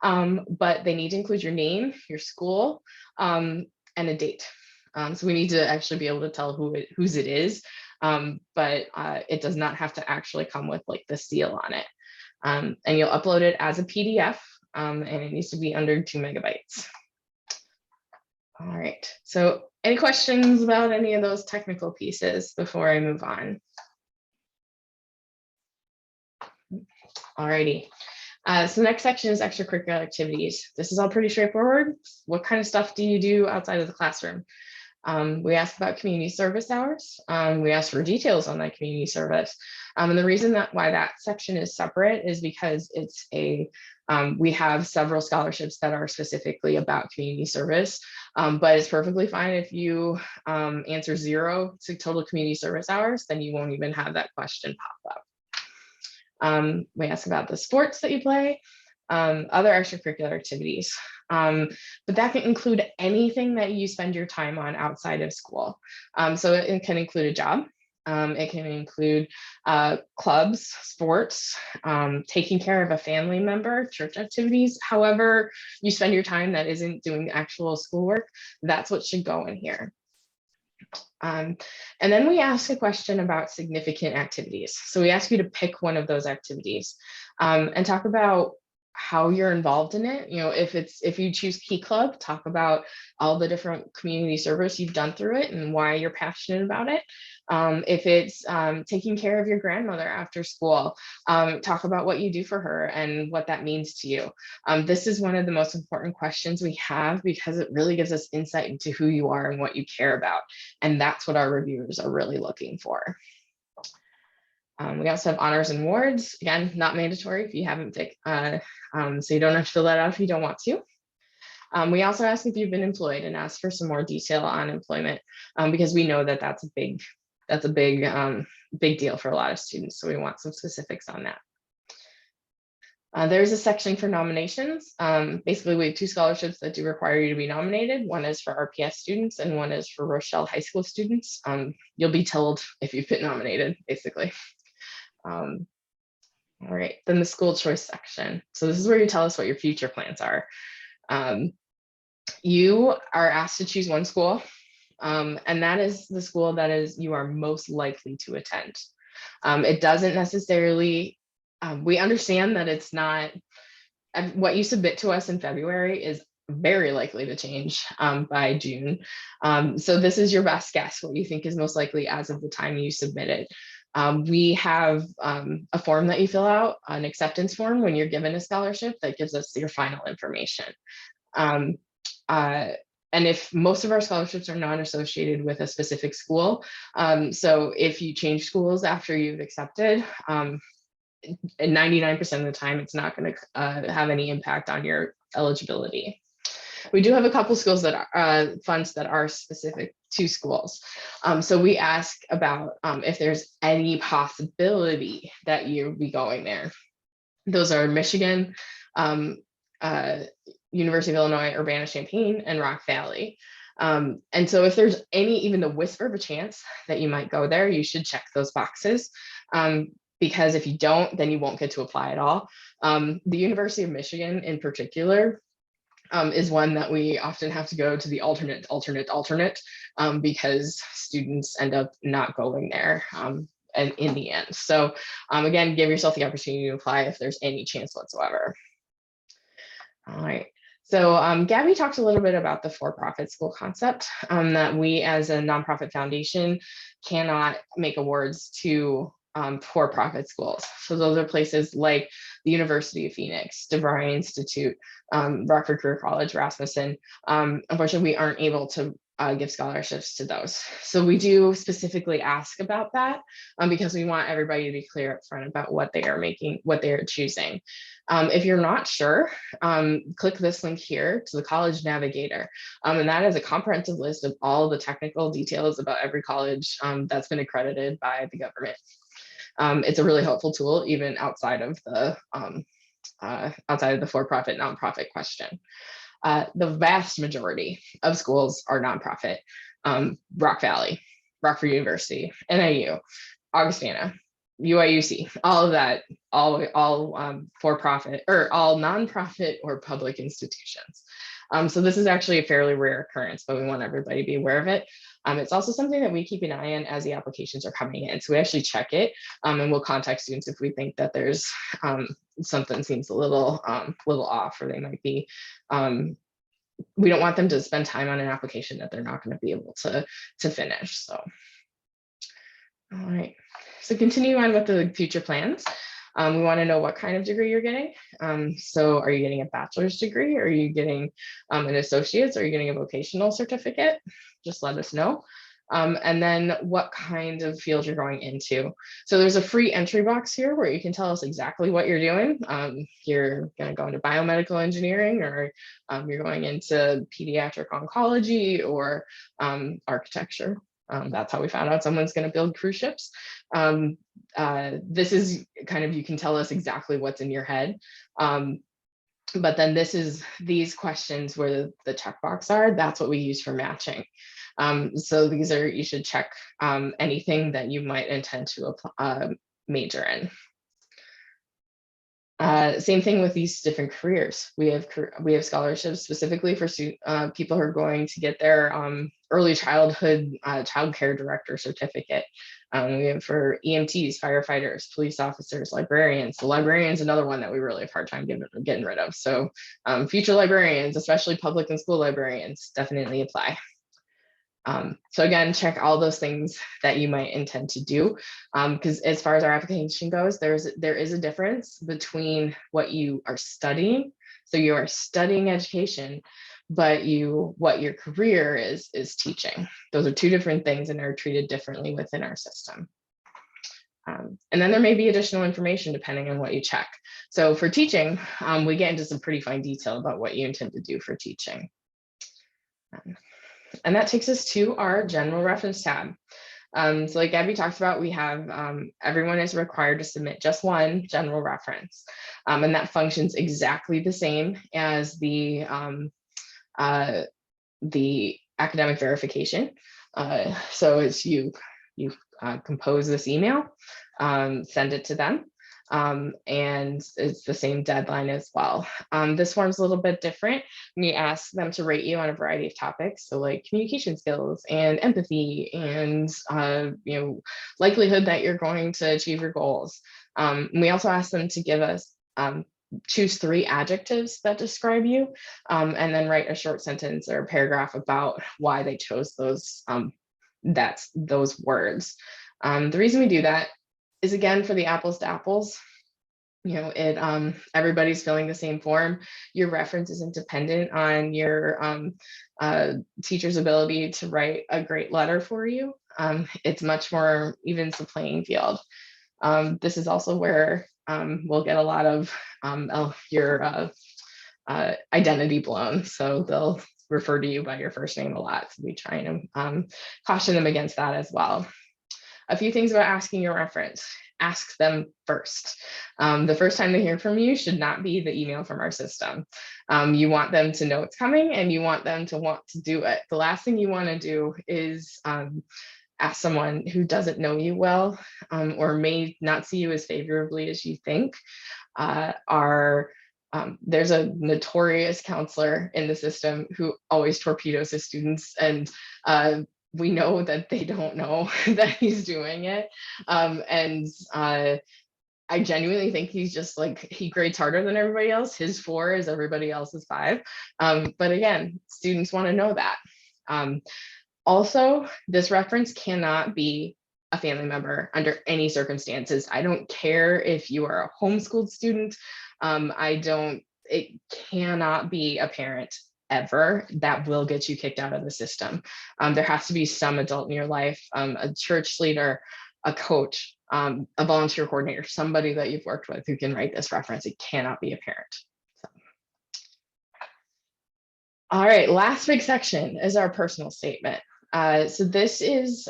but they need to include your name, your school, and a date. So we need to actually be able to tell whose it is, but it does not have to actually come with like the seal on it. And you'll upload it as a PDF, and it needs to be under 2 megabytes. All right, so any questions about any of those technical pieces before I move on? All righty. So the next section is extracurricular activities. This is all pretty straightforward. What kind of stuff do you do outside of the classroom? We ask about community service hours. We ask for details on that community service. And the reason why that section is separate is because it's we have several scholarships that are specifically about community service, but it's perfectly fine if you answer 0 to total community service hours, then you won't even have that question pop up. We ask about the sports that you play, other extracurricular activities, but that can include anything that you spend your time on outside of school. So it can include a job, it can include clubs, sports, taking care of a family member, church activities, however you spend your time that isn't doing actual schoolwork, that's what should go in here. And then we ask a question about significant activities. So we ask you to pick one of those activities and talk about how you're involved in it. You know, if you choose Key Club, talk about all the different community service you've done through it and why you're passionate about it. If it's taking care of your grandmother after school, talk about what you do for her and what that means to you. This is one of the most important questions we have because it really gives us insight into who you are and what you care about. And that's what our reviewers are really looking for. We also have honors and awards, again, not mandatory if you haven't picked, so you don't have to fill that out if you don't want to. We also ask if you've been employed and ask for some more detail on employment because we know that that's a big deal for a lot of students. So we want some specifics on that. There's a section for nominations. Basically, we have 2 scholarships that do require you to be nominated. One is for RPS students and one is for Rochelle High School students. You'll be told if you've been nominated, basically. All right, then the school choice section. So this is where you tell us what your future plans are. You are asked to choose one school, and that is the school that you are most likely to attend. It doesn't necessarily, we understand that it's not, what you submit to us in February is very likely to change by June. So this is your best guess, what you think is most likely as of the time you submit it. We have a form that you fill out, an acceptance form when you're given a scholarship that gives us your final information. And if most of our scholarships are not associated with a specific school, so if you change schools after you've accepted, 99% of the time, it's not going to have any impact on your eligibility. We do have a couple schools that are funds that are specific to schools. So we ask about if there's any possibility that you'll be going there. Those are Michigan, University of Illinois, Urbana-Champaign, and Rock Valley. And so if there's even the whisper of a chance that you might go there, you should check those boxes. Because if you don't, then you won't get to apply at all. The University of Michigan in particular is one that we often have to go to the alternate, because students end up not going there and in the end. So again, give yourself the opportunity to apply if there's any chance whatsoever. All right. So Gabby talked a little bit about the for-profit school concept, that we as a nonprofit foundation cannot make awards to for-profit schools. So those are places like the University of Phoenix, DeVry Institute, Rockford Career College, Rasmussen. Unfortunately, we aren't able to give scholarships to those. So we do specifically ask about that because we want everybody to be clear up front about what they are making, what they are choosing. If you're not sure, click this link here to the College Navigator. And that is a comprehensive list of all the technical details about every college that's been accredited by the government. It's a really helpful tool, even outside of the for-profit, nonprofit question. The vast majority of schools are nonprofit. Rock Valley, Rockford University, NIU, Augustana, UIUC, all of that, all for-profit or all nonprofit or public institutions. So this is actually a fairly rare occurrence, but we want everybody to be aware of it. It's also something that we keep an eye on as the applications are coming in. So we actually check it and we'll contact students if we think that there's something seems a little off, or they might be, we don't want them to spend time on an application that they're not going to be able to finish. So, all right. So continue on with the future plans. We want to know what kind of degree you're getting. So are you getting a bachelor's degree? Are you getting an associate's? Are you getting a vocational certificate? Just let us know. And then what kind of field you're going into. So there's a free entry box here where you can tell us exactly what you're doing. You're going to go into biomedical engineering, or you're going into pediatric oncology or architecture. That's how we found out someone's going to build cruise ships. This is kind of, you can tell us exactly what's in your head. But then these questions where the checkbox are, that's what we use for matching. So these are, you should check anything that you might intend to major in. Same thing with these different careers. We have scholarships specifically for people who are going to get their early childhood child care director certificate. We have for EMTs, firefighters, police officers, librarians. The librarian's another one that we really have a hard time getting rid of. So future librarians, especially public and school librarians, definitely apply. So again, check all those things that you might intend to do, because as far as our application goes, there is a difference between what you are studying. So you are studying education, but what your career is teaching. Those are two different things and are treated differently within our system. And then there may be additional information depending on what you check. So for teaching, we get into some pretty fine detail about what you intend to do for teaching. And that takes us to our general reference tab. So like Abby talked about, we have everyone is required to submit just one general reference. And that functions exactly the same as the academic verification. So it's you compose this email, send it to them. And it's the same deadline as well. This form's a little bit different. You ask them to rate you on a variety of topics, so like communication skills and empathy and likelihood that you're going to achieve your goals. We also ask them to give us choose 3 adjectives that describe you, and then write a short sentence or a paragraph about why they chose those words. The reason we do that is, again, for the apples to apples. Everybody's filling the same form. Your reference isn't dependent on your teacher's ability to write a great letter for you. It's much more evens the playing field. This is also where we'll get a lot of your identity blown. So they'll refer to you by your first name a lot. So we try and caution them against that as well. A few things about asking your reference. Ask them first. The first time they hear from you should not be the email from our system. You want them to know it's coming and you want them to want to do it. The last thing you want to do is ask someone who doesn't know you well or may not see you as favorably as you think. There's a notorious counselor in the system who always torpedoes his students, and we know that they don't know that he's doing it. I genuinely think he's just he grades harder than everybody else. His 4 is everybody else's 5. But again, students want to know that. Also, this reference cannot be a family member under any circumstances. I don't care if you are a homeschooled student. It cannot be a parent ever, that will get you kicked out of the system. There has to be some adult in your life, a church leader, a coach, a volunteer coordinator, somebody that you've worked with who can write this reference. It cannot be a parent. So. All right, last big section is our personal statement. So this is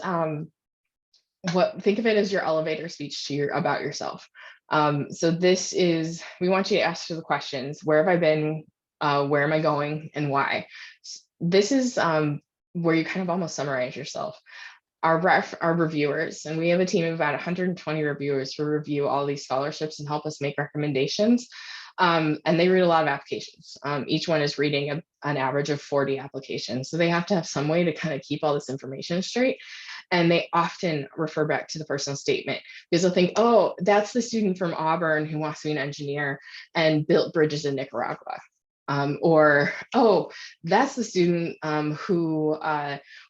think of it as your elevator speech to about yourself. So this is, we want you to ask the questions: where have I been? Where am I going, and why? This is where you kind of almost summarize yourself. Our reviewers, and we have a team of about 120 reviewers who review all these scholarships and help us make recommendations. And they read a lot of applications. Each one is reading an average of 40 applications. So they have to have some way to kind of keep all this information straight. And they often refer back to the personal statement because they'll think, oh, that's the student from Auburn who wants to be an engineer and built bridges in Nicaragua. Or, oh, that's the student who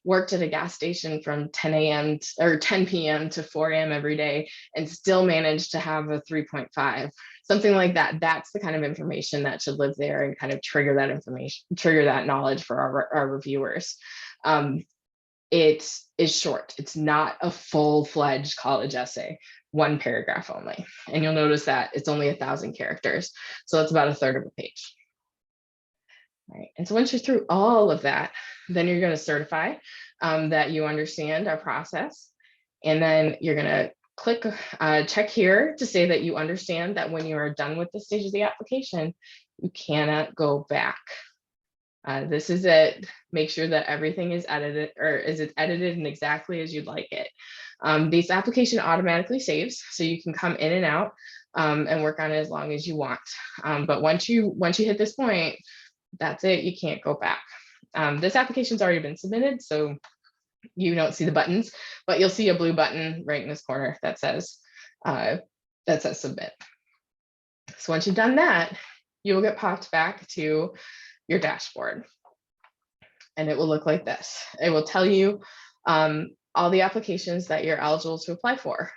worked at a gas station from 10 a.m. or 10 p.m. to 4 a.m. every day and still managed to have a 3.5, something like that. That's the kind of information that should live there and kind of trigger that information, trigger that knowledge for our reviewers. It is short. It's not a full-fledged college essay, one paragraph only. And you'll notice that it's only 1,000 characters. So that's about a third of a page. Right. And so once you're through all of that, then you're going to certify that you understand our process. And then you're going to click check here to say that you understand that when you are done with this stage of the application, you cannot go back. This is it. Make sure that everything is edited, or is it edited in exactly as you'd like it. This application automatically saves, so you can come in and out and work on it as long as you want. But once you hit this point, that's it. You can't go back. This application's already been submitted, so you don't see the buttons, but you'll see a blue button right in this corner that says submit. So once you've done that, you will get popped back to your dashboard, and it will look like this. It will tell you all the applications that you're eligible to apply for.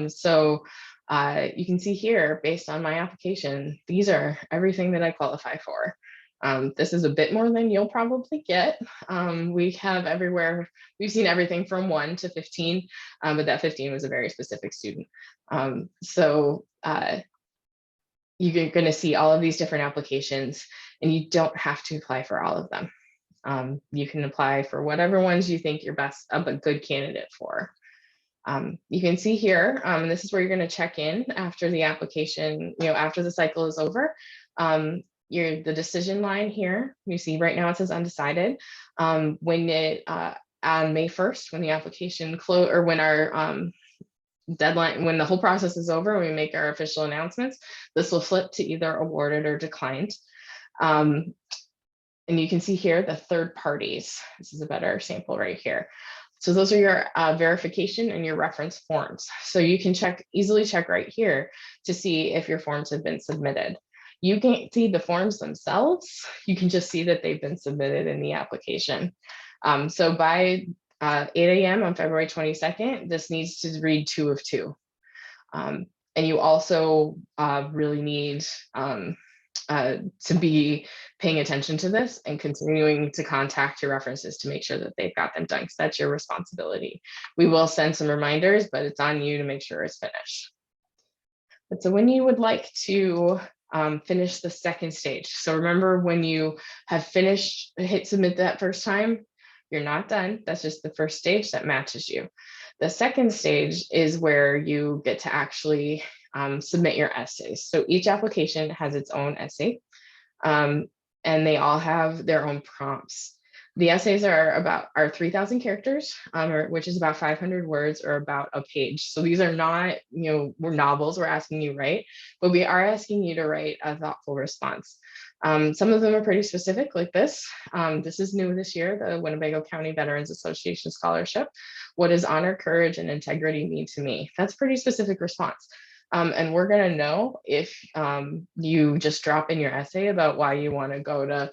So you can see here, based on my application, these are everything that I qualify for. This is a bit more than you'll probably get. We have everywhere, we've seen everything from 1 to 15, but that 15 was a very specific student. So you're going to see all of these different applications, and you don't have to apply for all of them. You can apply for whatever ones you think you're a good candidate for. You can see here, this is where you're going to check in after the application, after the cycle is over. The decision line here, you see right now it says undecided. On May 1st, when the application close, or when our deadline, when the whole process is over, we make our official announcements, this will flip to either awarded or declined. And you can see here the third parties. This is a better sample right here. So those are your verification and your reference forms. So you can easily check right here to see if your forms have been submitted. You can't see the forms themselves. You can just see that they've been submitted in the application. So by 8 a.m. on February 22nd, this needs to read 2 of 2. And you also really need to be paying attention to this and continuing to contact your references to make sure that they've got them done, because that's your responsibility. We will send some reminders, but it's on you to make sure it's finished. But so when you would like to finish the second stage. So remember, when you have hit submit that first time, you're not done. That's just the first stage that matches you. The second stage is where you get to actually submit your essays. So each application has its own essay, and they all have their own prompts. The essays are 3,000 characters, which is about 500 words, or about a page. So these are not, we're novels we're asking you to write, but we are asking you to write a thoughtful response. Some of them are pretty specific, like this. This is new this year, the Winnebago County Veterans Association Scholarship. What does honor, courage, and integrity mean to me? That's a pretty specific response. And we're going to know if you just drop in your essay about why you want to go to,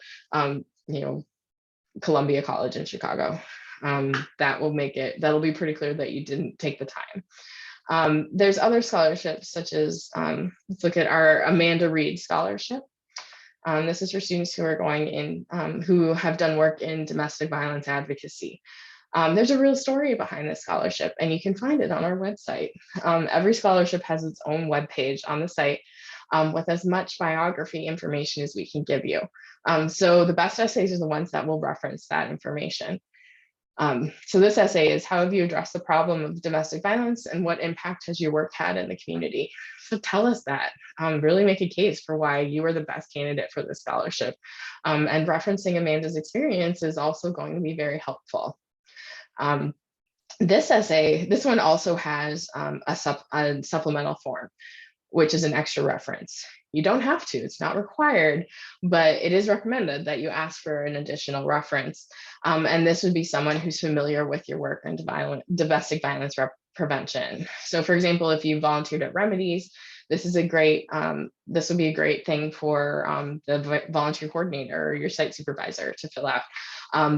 Columbia College in Chicago. That'll be pretty clear that you didn't take the time. There's other scholarships, such as, let's look at our Amanda Reed Scholarship. This is for students who are going in, who have done work in domestic violence advocacy. There's a real story behind this scholarship, and you can find it on our website. Every scholarship has its own webpage on the site with as much biography information as we can give you. So the best essays are the ones that will reference that information. So this essay is, how have you addressed the problem of domestic violence and what impact has your work had in the community? So tell us that, really make a case for why you are the best candidate for this scholarship. And referencing Amanda's experience is also going to be very helpful. This essay, this one also has a supplemental form, which is an extra reference. You don't have to, it's not required, but it is recommended that you ask for an additional reference. And this would be someone who's familiar with your work in domestic violence prevention. So for example, if you volunteered at Remedies, this is a great, this would be a great thing for the volunteer coordinator or your site supervisor to fill out.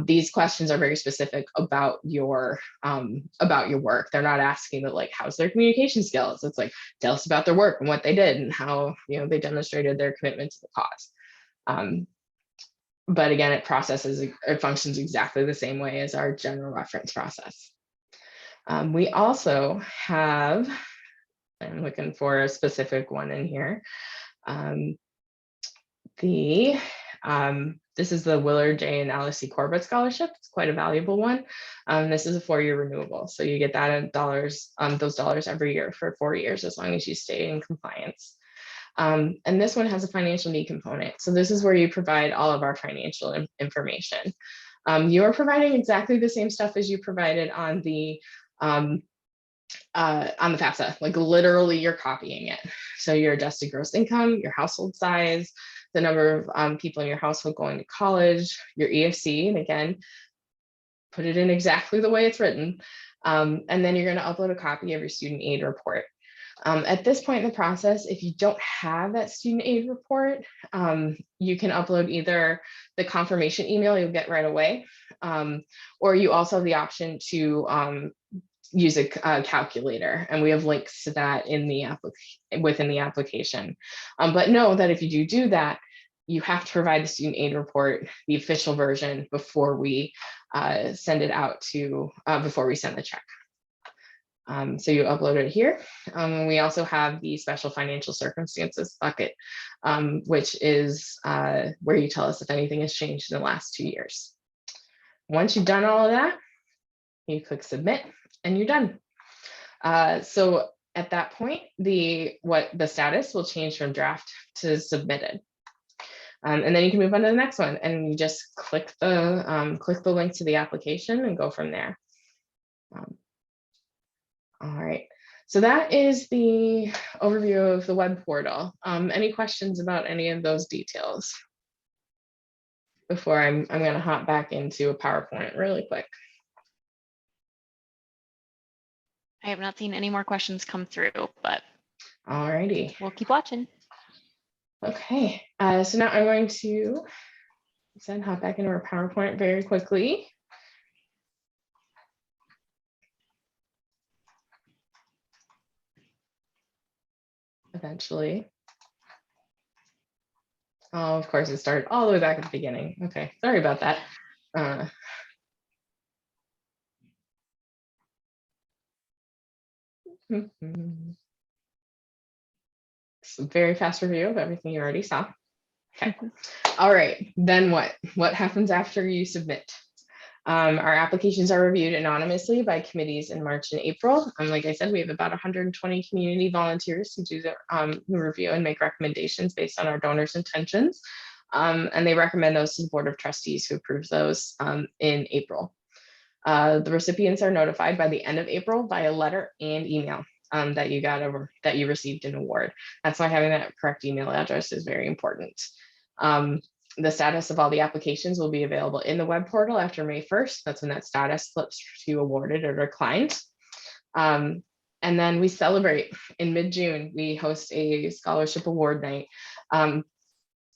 These questions are very specific about your work. They're not asking that, like, how's their communication skills? It's like, tell us about their work and what they did and how, you know, they demonstrated their commitment to the cause. But again, it functions exactly the same way as our general reference process. We also have, I'm looking for a specific one in here. This is the Willard J. and Alice C. Corbett Scholarship. It's quite a valuable one. This is a 4-year renewable. So you get that in dollars, those dollars every year for 4 years, as long as you stay in compliance. And this one has a financial need component. So this is where you provide all of our financial information. You are providing exactly the same stuff as you provided on the FAFSA, like literally you're copying it. So your adjusted gross income, your household size, the number of people in your household going to college, your EFC, and again, put it in exactly the way it's written. And then you're going to upload a copy of your student aid report. At this point in the process, if you don't have that student aid report, you can upload either the confirmation email you'll get right away, or you also have the option to use a calculator, and we have links to that in the within the application. But know that if you do that, you have to provide the student aid report, the official version, before we send it out to, before we send the check. So you upload it here. We also have the special financial circumstances bucket, which is where you tell us if anything has changed in the last 2 years. Once you've done all of that, you click submit and you're done. So at that point, the status will change from draft to submitted. And then you can move on to the next one, and you just click the link to the application and go from there. All right, so that is the overview of the web portal. Any questions about any of those details before I'm going to hop back into a PowerPoint really quick? I have not seen any more questions come through, but all righty, we'll keep watching. Okay, so now I'm going to hop back into our PowerPoint very quickly. Eventually. Oh, of course, it started all the way back at the beginning. Okay, sorry about that. It's a very fast review of everything you already saw. Okay. All right, then what? What happens after you submit? Our applications are reviewed anonymously by committees in March and April. Like I said, we have about 120 community volunteers who do who review and make recommendations based on our donors' intentions. And they recommend those to the Board of Trustees, who approves those in April. The recipients are notified by the end of April by a letter and email that you received an award. That's why having that correct email address is very important. The status of all the applications will be available in the web portal after May 1st. That's when that status flips to awarded or declined. And then we celebrate in mid-June. We host a scholarship award night.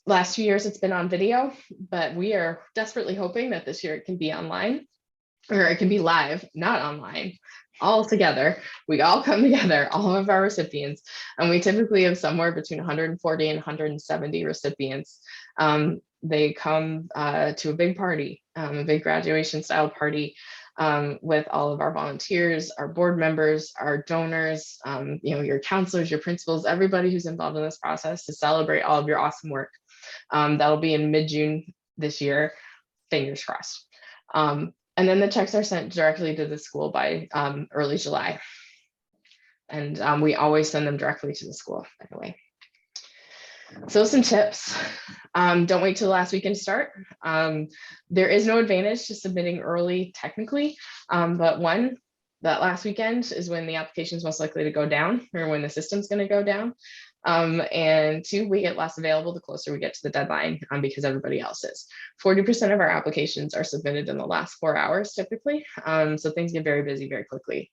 Last 2 years it's been on video, but we are desperately hoping that this year it can be online. or it can be live, not online, all together. We all come together, all of our recipients, and we typically have somewhere between 140 and 170 recipients. They come to a big party, a big graduation style party, with all of our volunteers, our board members, our donors, your counselors, your principals, everybody who's involved in this process to celebrate all of your awesome work. That'll be in mid-June this year, fingers crossed. And then the checks are sent directly to the school by early July. And we always send them directly to the school, by the way. So some tips. Don't wait till the last weekend to start. There is no advantage to submitting early technically, but one, that last weekend is when the application is most likely to go down, or when the system's going to go down. And two, we get less available the closer we get to the deadline, because everybody else is. 40% of our applications are submitted in the last 4 hours typically. So things get very busy very quickly.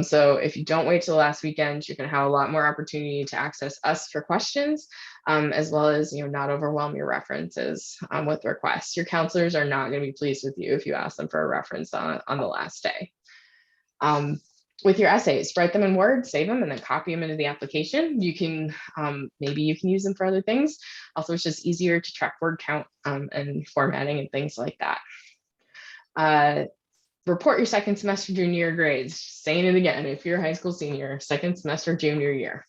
So if you don't wait till the last weekend, you're going to have a lot more opportunity to access us for questions, as well as not overwhelm your references with requests. Your counselors are not going to be pleased with you if you ask them for a reference on the last day. With your essays, write them in Word, save them, and then copy them into the application. You can, maybe you can use them for other things. Also, it's just easier to track word count and formatting and things like that. Report your second semester junior year grades. Saying it again, if you're a high school senior, second semester junior year.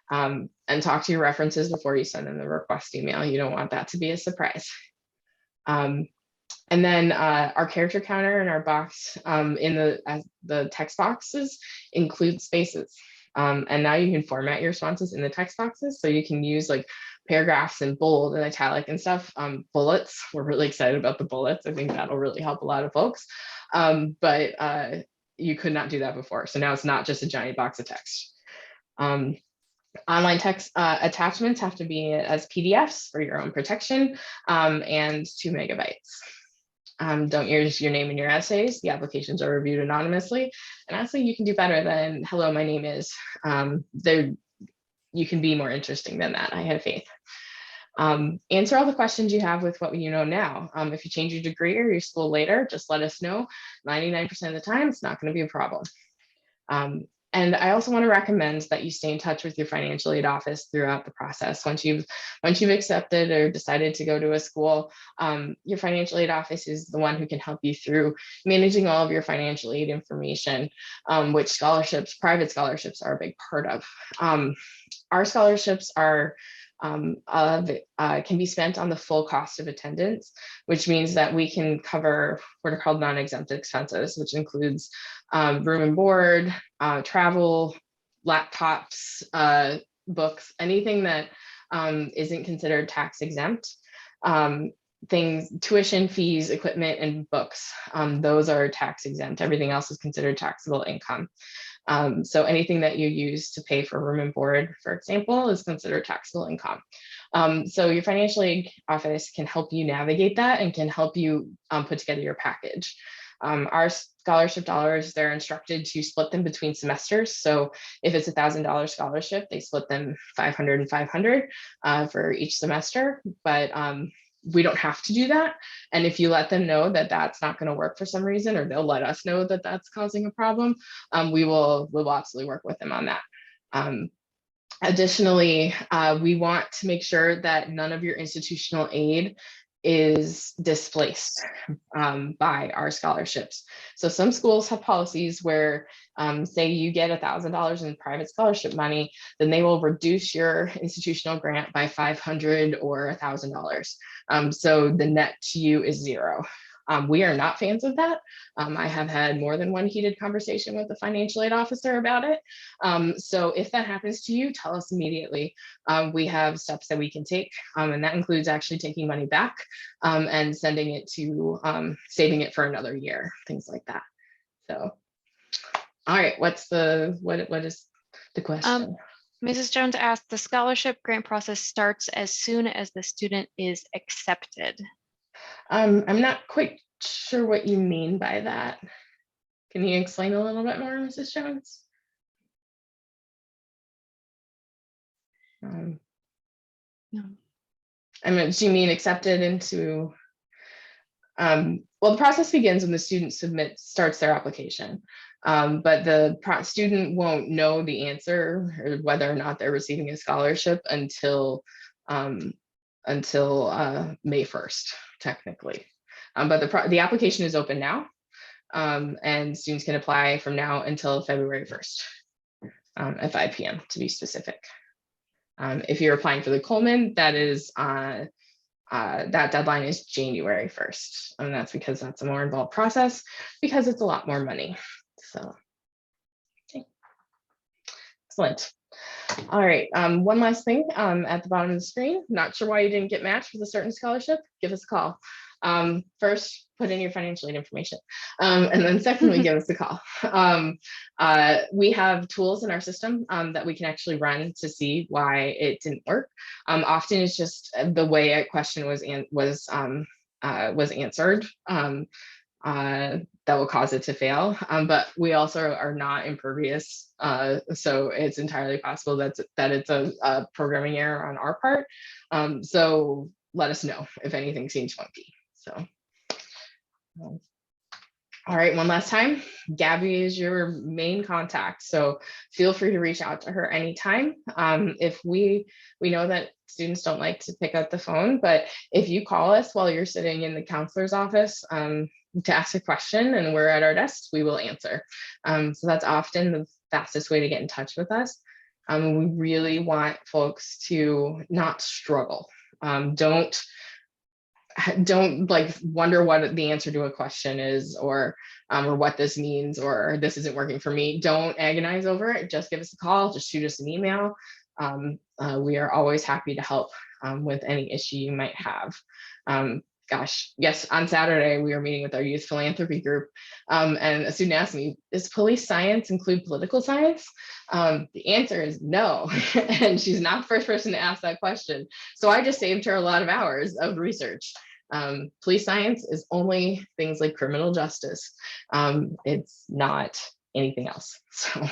And talk to your references before you send them the request email. You don't want that to be a surprise. And then our character counter in our box in the text boxes include spaces. And now you can format your responses in the text boxes. So you can use like paragraphs and bold and italic and stuff. Bullets, we're really excited about the bullets. I think that'll really help a lot of folks. But you could not do that before. So now it's not just a giant box of text. Online text attachments have to be as PDFs for your own protection, and 2 megabytes. Don't use your name in your essays. The applications are reviewed anonymously. And honestly, you can do better than hello, my name is. You can be more interesting than that. I have faith. Answer all the questions you have with what you know now. If you change your degree or your school later, just let us know. 99% of the time, it's not going to be a problem. And I also want to recommend that you stay in touch with your financial aid office throughout the process. Once you've accepted or decided to go to a school, your financial aid office is the one who can help you through managing all of your financial aid information, which scholarships, private scholarships, are a big part of. Our scholarships are can be spent on the full cost of attendance, which means that we can cover what are called non-exempt expenses, which includes room and board, travel, laptops, books, anything that isn't considered tax exempt. Things, tuition fees, equipment, and books, those are tax exempt. Everything else is considered taxable income. So anything that you use to pay for room and board, for example, is considered taxable income. So your financial aid office can help you navigate that and can help you put together your package. Our scholarship dollars, they're instructed to split them between semesters. So if it's $1,000 scholarship, they split them 500 and 500 for each semester. But we don't have to do that. And if you let them know that that's not going to work for some reason, or they'll let us know that that's causing a problem, we'll absolutely work with them on that. Additionally, we want to make sure that none of your institutional aid is displaced by our scholarships. So some schools have policies where say you get $1,000 in private scholarship money, then they will reduce your institutional grant by $500 or $1,000. So the net to you is zero. We are not fans of that. I have had more than one heated conversation with the financial aid officer about it. So if that happens to you, tell us immediately. We have steps that we can take, and that includes actually taking money back and sending it to saving it for another year, things like that. So, all right, what is the question? Mrs. Jones asked, the scholarship grant process starts as soon as the student is accepted. I'm not quite sure what you mean by that. Can you explain a little bit more, Mrs. Jones? No. I mean, do you mean accepted into? Well, the process begins when the student starts their application. But the student won't know the answer or whether or not they're receiving a scholarship until May 1st, technically. But the application is open now, and students can apply from now until February 1st at 5 p.m. to be specific. If you're applying for the Coleman, that deadline is January 1st, and that's because that's a more involved process because it's a lot more money. So, okay. Excellent. All right, one last thing at the bottom of the screen. Not sure why you didn't get matched with a certain scholarship? Give us a call. First, put in your financial aid information. And then secondly, give us a call. We have tools in our system that we can actually run to see why it didn't work. Often it's just the way a question was answered that will cause it to fail. But we also are not impervious. So it's entirely possible that it's a programming error on our part. So let us know if anything seems funky. So, all right, one last time, Gabby is your main contact. So feel free to reach out to her anytime. If we know that students don't like to pick up the phone, but if you call us while you're sitting in the counselor's office to ask a question and we're at our desks, we will answer. So that's often the fastest way to get in touch with us. We really want folks to not struggle. Don't like wonder what the answer to a question is, or what this means, or this isn't working for me. Don't agonize over it. Just give us a call, just shoot us an email. We are always happy to help with any issue you might have. Gosh, yes, on Saturday, we were meeting with our youth philanthropy group, and a student asked me, does police science include political science? The answer is no, and she's not the first person to ask that question. So I just saved her a lot of hours of research. Police science is only things like criminal justice. It's not anything else. So,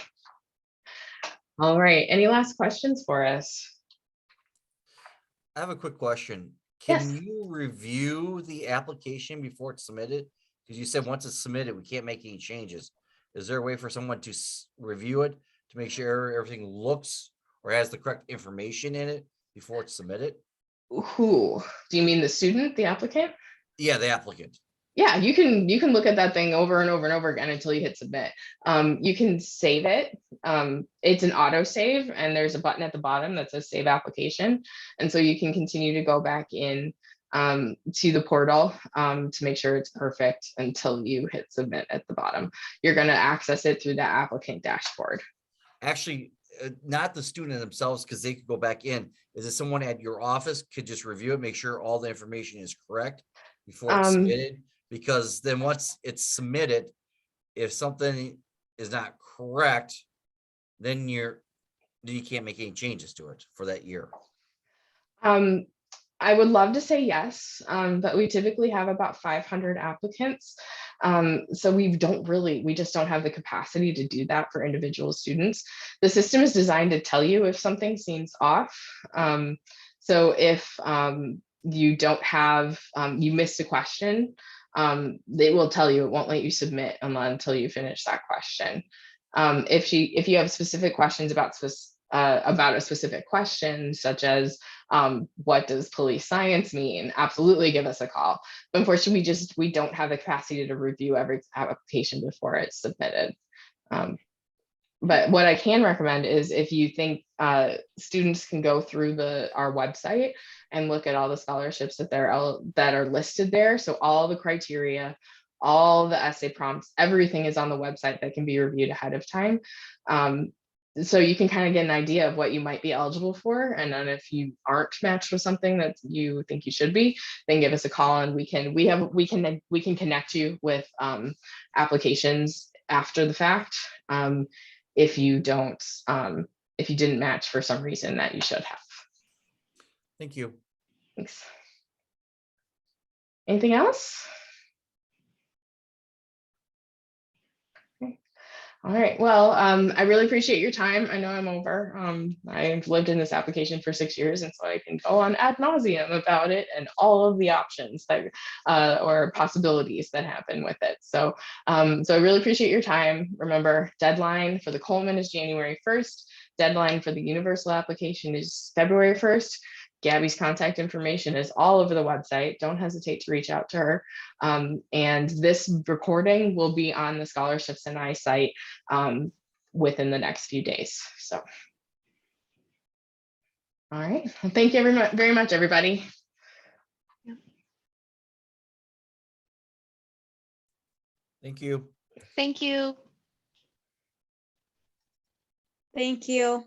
all right, any last questions for us? I have a quick question. Yes. Can you review the application before it's submitted? Because you said once it's submitted, we can't make any changes. Is there a way for someone to review it to make sure everything looks or has the correct information in it before it's submitted? Who? Do you mean the student, the applicant? Yeah, the applicant. Yeah, you can look at that thing over and over and over again until you hit submit. You can save it. It's an auto save, and there's a button at the bottom that says save application. And so you can continue to go back in to the portal to make sure it's perfect until you hit submit at the bottom. You're going to access it through the applicant dashboard. Actually, not the student themselves, because they could go back in. Is it someone at your office could just review it, make sure all the information is correct before it's submitted? Because then once it's submitted, if something is not correct, then you can't make any changes to it for that year. I would love to say yes, but we typically have about 500 applicants. So we just don't have the capacity to do that for individual students. The system is designed to tell you if something seems off. So if you don't have, you missed a question, they will tell you. It won't let you submit until you finish that question. If you have specific questions about a specific question, such as what does police science mean, absolutely give us a call. But unfortunately, we don't have the capacity to review every application before it's submitted. But what I can recommend is if you think students can go through our website and look at all the scholarships that are listed there. So all the criteria, all the essay prompts, everything is on the website that can be reviewed ahead of time. So you can kind of get an idea of what you might be eligible for. And then if you aren't matched with something that you think you should be, then give us a call and we can connect you with applications after the fact. If you didn't match for some reason that you should have. Thank you. Thanks. Anything else? Okay. All right. Well, I really appreciate your time. I know I'm over. I've lived in this application for 6 years, and so I can go on ad nauseum about it and all of the options that or possibilities that happen with it. So, so I really appreciate your time. Remember, deadline for the Coleman is January 1st. Deadline for the universal application is February 1st. Gabby's contact information is all over the website. Don't hesitate to reach out to her. And this recording will be on the Scholarships and I site within the next few days. So, all right. Well, thank you very much, everybody. Thank you. Thank you. Thank you.